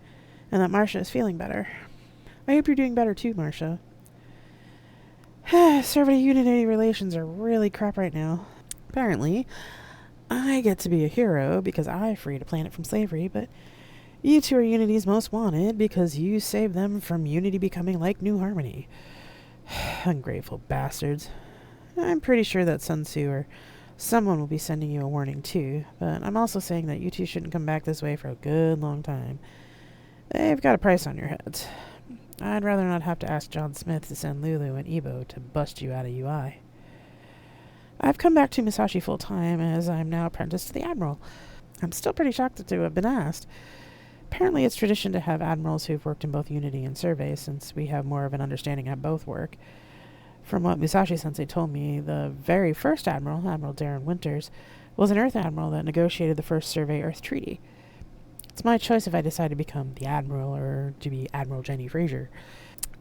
and that Marcia is feeling better. I hope you're doing better too, Marcia. Survey-Unity relations are really crap right now. Apparently, I get to be a hero because I freed a planet from slavery, but you two are Unity's most wanted because you saved them from Unity becoming like New Harmony. Ungrateful bastards. I'm pretty sure that Sun Tzu or someone will be sending you a warning too, but I'm also saying that you two shouldn't come back this way for a good long time. They've got a price on your heads. I'd rather not have to ask John Smith to send Lulu and Ebo to bust you out of UI. I've come back to Musashi full-time as I'm now apprenticed to the Admiral. I'm still pretty shocked to have been asked. Apparently it's tradition to have admirals who've worked in both Unity and Survey, since we have more of an understanding at both work. From what Musashi-sensei told me, the very first admiral, Admiral Darren Winters, was an Earth admiral that negotiated the first Survey Earth Treaty. It's my choice if I decide to become the Admiral or to be Admiral Jenny Fraser.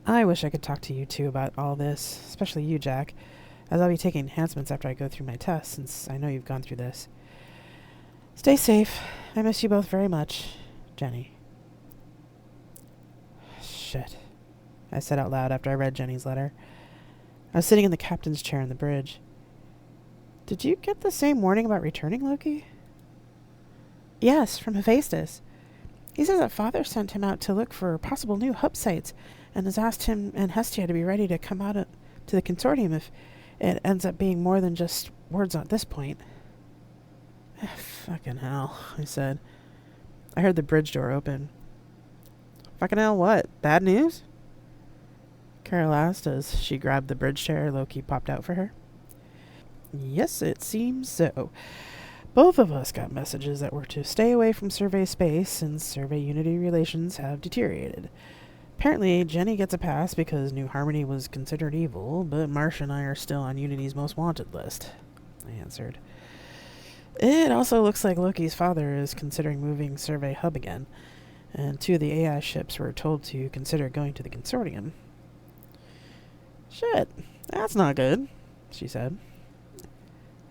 I wish I could talk to you two about all this, especially you, Jack, as I'll be taking enhancements after I go through my tests, since I know you've gone through this. Stay safe. I miss you both very much. Jenny. Shit, I said out loud after I read Jenny's letter. I was sitting in the captain's chair on the bridge. Did you get the same warning about returning, Loki? Yes, from Hephaestus. He says that Father sent him out to look for possible new hub sites and has asked him and Hestia to be ready to come out to the Consortium if it ends up being more than just words at this point. Fucking hell, I said. I heard the bridge door open. Fucking hell, what? Bad news? Carol asked as she grabbed the bridge chair Loki popped out for her. Yes, it seems so. Both of us got messages that we're to stay away from Survey space since Survey-Unity relations have deteriorated. Apparently, Jenny gets a pass because New Harmony was considered evil, but Marcia and I are still on Unity's most wanted list, I answered. It also looks like Loki's father is considering moving Survey Hub again, and two of the AI ships were told to consider going to the Consortium. Shit, that's not good, she said.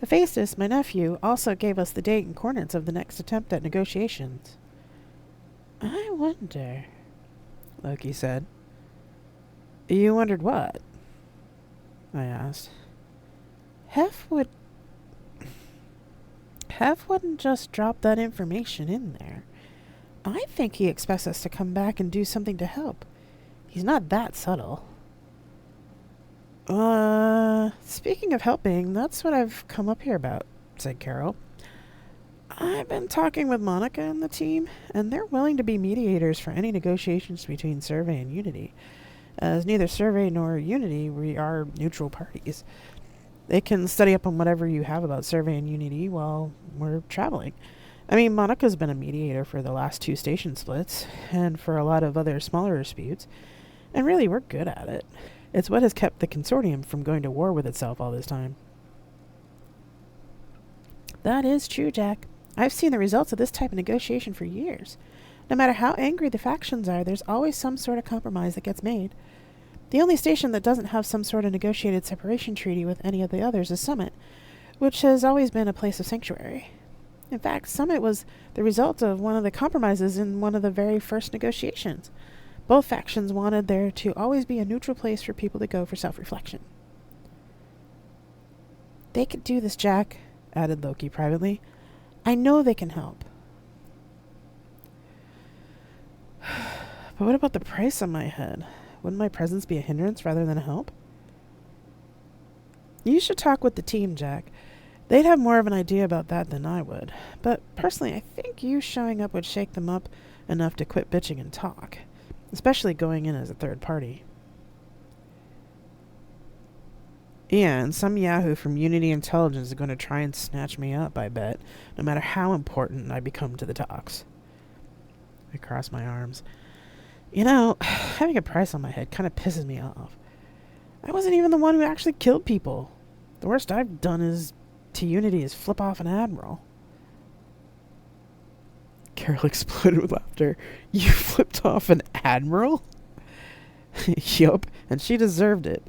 Hephaestus, my nephew, also gave us the date and coordinates of the next attempt at negotiations. I wonder, Loki said. You wondered what? I asked. Hef wouldn't just drop that information in there. I think he expects us to come back and do something to help. He's not that subtle. Speaking of helping, that's what I've come up here about, said Carol. I've been talking with Monica and the team, and they're willing to be mediators for any negotiations between Survey and Unity. As neither Survey nor Unity, we are neutral parties. They can study up on whatever you have about Survey and Unity while we're traveling. I mean, Monica's been a mediator for the last 2 station splits, and for a lot of other smaller disputes, and really, we're good at it. It's what has kept the Consortium from going to war with itself all this time. That is true, Jack. I've seen the results of this type of negotiation for years. No matter how angry the factions are, there's always some sort of compromise that gets made. The only station that doesn't have some sort of negotiated separation treaty with any of the others is Summit, which has always been a place of sanctuary. In fact, Summit was the result of one of the compromises in one of the very first negotiations. Both factions wanted there to always be a neutral place for people to go for self-reflection. They could do this, Jack, added Loki privately. I know they can help. But what about the price on my head? Wouldn't my presence be a hindrance rather than a help? You should talk with the team, Jack. They'd have more of an idea about that than I would. But personally, I think you showing up would shake them up enough to quit bitching and talk. Especially going in as a third party. And some yahoo from Unity Intelligence is going to try and snatch me up, I bet, no matter how important I become to the talks. I cross my arms. You know, having a price on my head kind of pisses me off. I wasn't even the one who actually killed people. The worst I've done to Unity is flip off an admiral. Carol exploded with laughter. You flipped off an admiral? Yup, and she deserved it.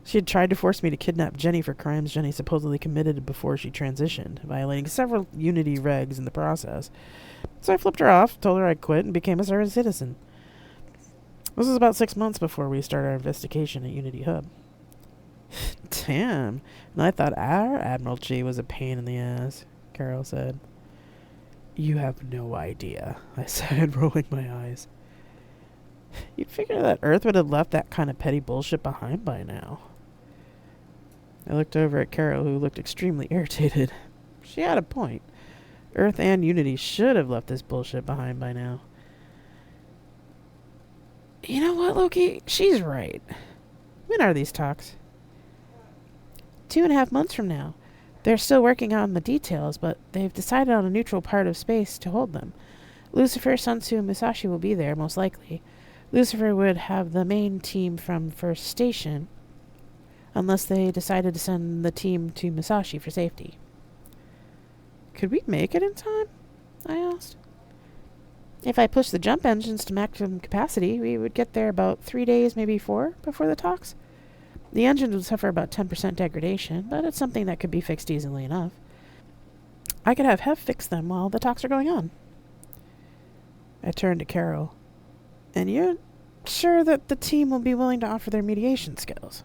She had tried to force me to kidnap Jenny for crimes Jenny supposedly committed before she transitioned, violating several Unity regs in the process. So I flipped her off, told her I quit, and became a service citizen. This was about 6 months before we started our investigation at Unity Hub. Damn, and I thought our Admiralty was a pain in the ass, Carol said. You have no idea, I said, rolling my eyes. You'd figure that Earth would have left that kind of petty bullshit behind by now. I looked over at Carol, who looked extremely irritated. She had a point. Earth and Unity should have left this bullshit behind by now. You know what, Loki? She's right. When are these talks? 2.5 months from now. They're still working on the details, but they've decided on a neutral part of space to hold them. Lucifer, Sunsu, and Musashi will be there, most likely. Lucifer would have the main team from First Station, unless they decided to send the team to Musashi for safety. Could we make it in time? I asked. If I push the jump engines to maximum capacity, we would get there about 3 days, maybe 4, before the talks. The engines would suffer about 10% degradation, but it's something that could be fixed easily enough. I could have Hev fix them while the talks are going on. I turned to Carol. And you're sure that the team will be willing to offer their mediation skills?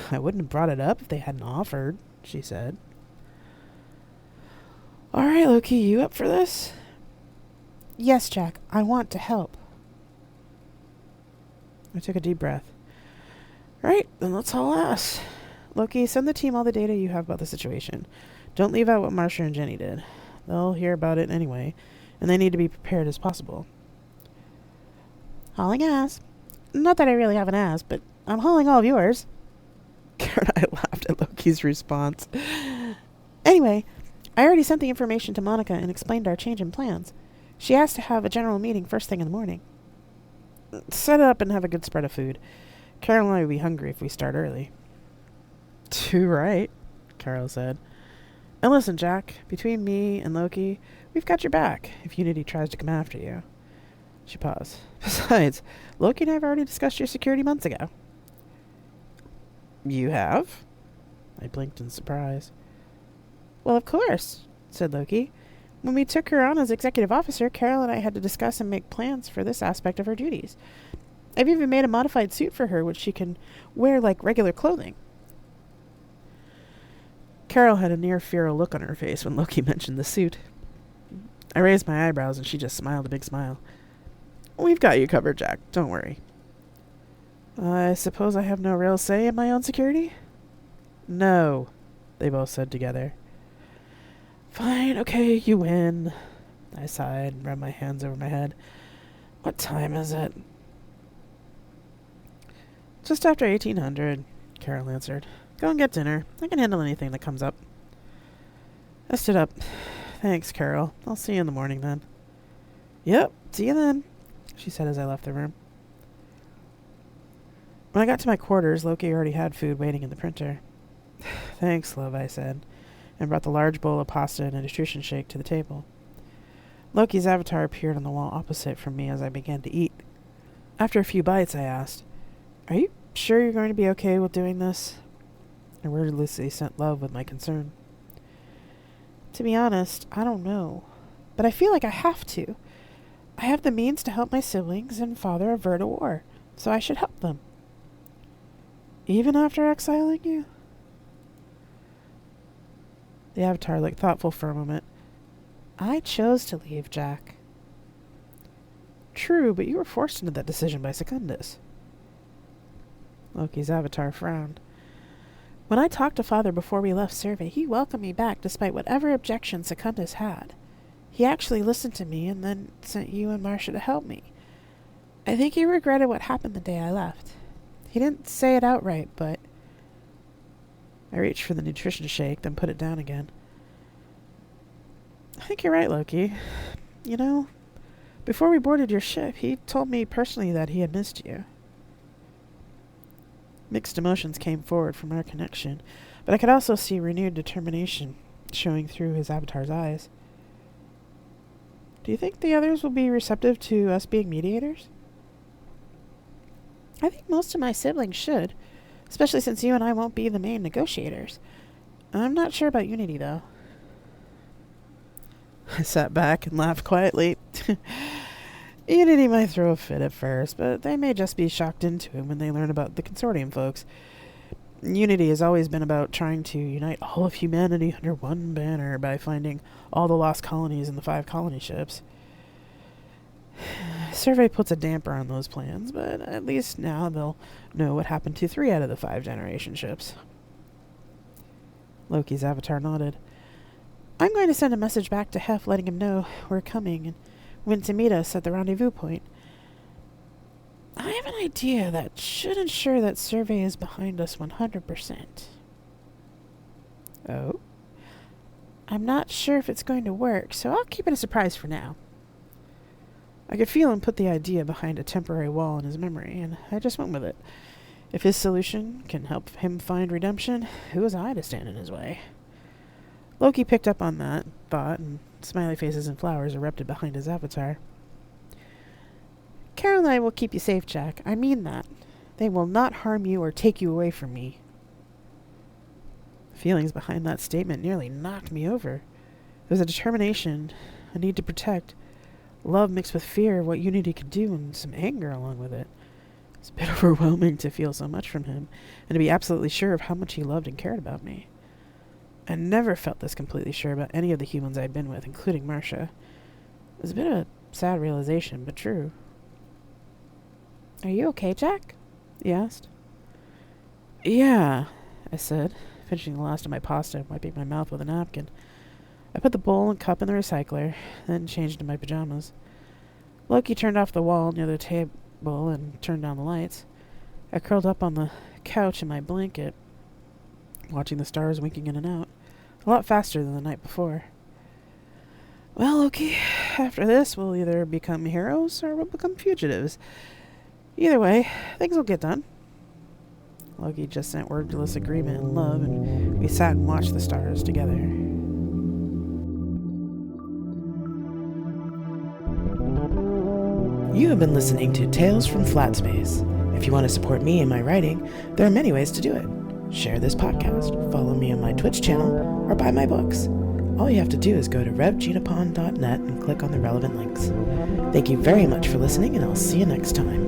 I wouldn't have brought it up if they hadn't offered, she said. All right, Loki, you up for this? Yes, Jack, I want to help. I took a deep breath. Right, then let's haul ass. Loki, send the team all the data you have about the situation. Don't leave out what Marcia and Jenny did. They'll hear about it anyway, and they need to be prepared as possible. Hauling ass. Not that I really have an ass, but I'm hauling all of yours. Karen and I laughed at Loki's response. Anyway, I already sent the information to Monica and explained our change in plans. She asked to have a general meeting first thing in the morning. Set up and have a good spread of food. Carol and I will be hungry if we start early. Too right, Carol said. And listen, Jack, between me and Loki, we've got your back if Unity tries to come after you. She paused. Besides, Loki and I have already discussed your security months ago. You have? I blinked in surprise. Well, of course, said Loki. When we took her on as executive officer, Carol and I had to discuss and make plans for this aspect of her duties. I've even made a modified suit for her, which she can wear like regular clothing. Carol had a near-feral look on her face when Loki mentioned the suit. I raised my eyebrows and she just smiled a big smile. We've got you covered, Jack. Don't worry. I suppose I have no real say in my own security? No, they both said together. Fine, okay, you win. I sighed and rubbed my hands over my head. What time is it? Just after 1800, Carol answered. Go and get dinner. I can handle anything that comes up. I stood up. Thanks, Carol. I'll see you in the morning then. Yep, see you then, she said as I left the room. When I got to my quarters, Loki already had food waiting in the printer. Thanks, love, I said, and brought the large bowl of pasta and a nutrition shake to the table. Loki's avatar appeared on the wall opposite from me as I began to eat. After a few bites, I asked, Are you sure you're going to be okay with doing this? I wordlessly sent love with my concern. To be honest, I don't know, but I feel like I have to. I have the means to help my siblings and father avert a war, so I should help them. Even after exiling you? The avatar looked thoughtful for a moment. I chose to leave, Jack. True, but you were forced into that decision by Secundus. Loki's avatar frowned. When I talked to Father before we left Survey, he welcomed me back despite whatever objections Secundus had. He actually listened to me and then sent you and Marcia to help me. I think he regretted what happened the day I left. He didn't say it outright, but I reached for the nutrition shake, then put it down again. I think you're right, Loki. You know, before we boarded your ship, he told me personally that he had missed you. Mixed emotions came forward from our connection, but I could also see renewed determination showing through his avatar's eyes. Do you think the others will be receptive to us being mediators? I think most of my siblings should, especially since you and I won't be the main negotiators. I'm not sure about Unity, though. I sat back and laughed quietly. Unity might throw a fit at first, but they may just be shocked into it when they learn about the Consortium folks. Unity has always been about trying to unite all of humanity under one banner by finding all the lost colonies in the 5 colony ships. Survey puts a damper on those plans, but at least now they'll know what happened to 3 out of the 5 generation ships. Loki's avatar nodded. I'm going to send a message back to Hef letting him know we're coming and when to meet us at the rendezvous point. I have an idea that should ensure that Survey is behind us 100%. Oh? I'm not sure if it's going to work, so I'll keep it a surprise for now. I could feel him put the idea behind a temporary wall in his memory, and I just went with it. If his solution can help him find redemption, who was I to stand in his way? Loki picked up on that thought, and smiley faces and flowers erupted behind his avatar. Carol and I will keep you safe, Jack. I mean that. They will not harm you or take you away from me. The feelings behind that statement nearly knocked me over. There was a determination, a need to protect, love mixed with fear of what Unity could do, and some anger along with it. It's a bit overwhelming to feel so much from him, and to be absolutely sure of how much he loved and cared about me. I never felt this completely sure about any of the humans I'd been with, including Marcia. It was a bit of a sad realization, but true. Are you okay, Jack? He asked. Yeah, I said, finishing the last of my pasta and wiping my mouth with a napkin. I put the bowl and cup in the recycler, then changed into my pajamas. Loki turned off the wall near the table and turned down the lights. I curled up on the couch in my blanket, watching the stars winking in and out, a lot faster than the night before. Well, Loki, after this, we'll either become heroes or we'll become fugitives. Either way, things will get done. Loki just sent wordless agreement and love, and we sat and watched the stars together. You have been listening to Tales from Flat Space. If you want to support me in my writing, there are many ways to do it. Share this podcast, follow me on my Twitch channel, or buy my books. All you have to do is go to revgenapon.net and click on the relevant links. Thank you very much for listening, and I'll see you next time.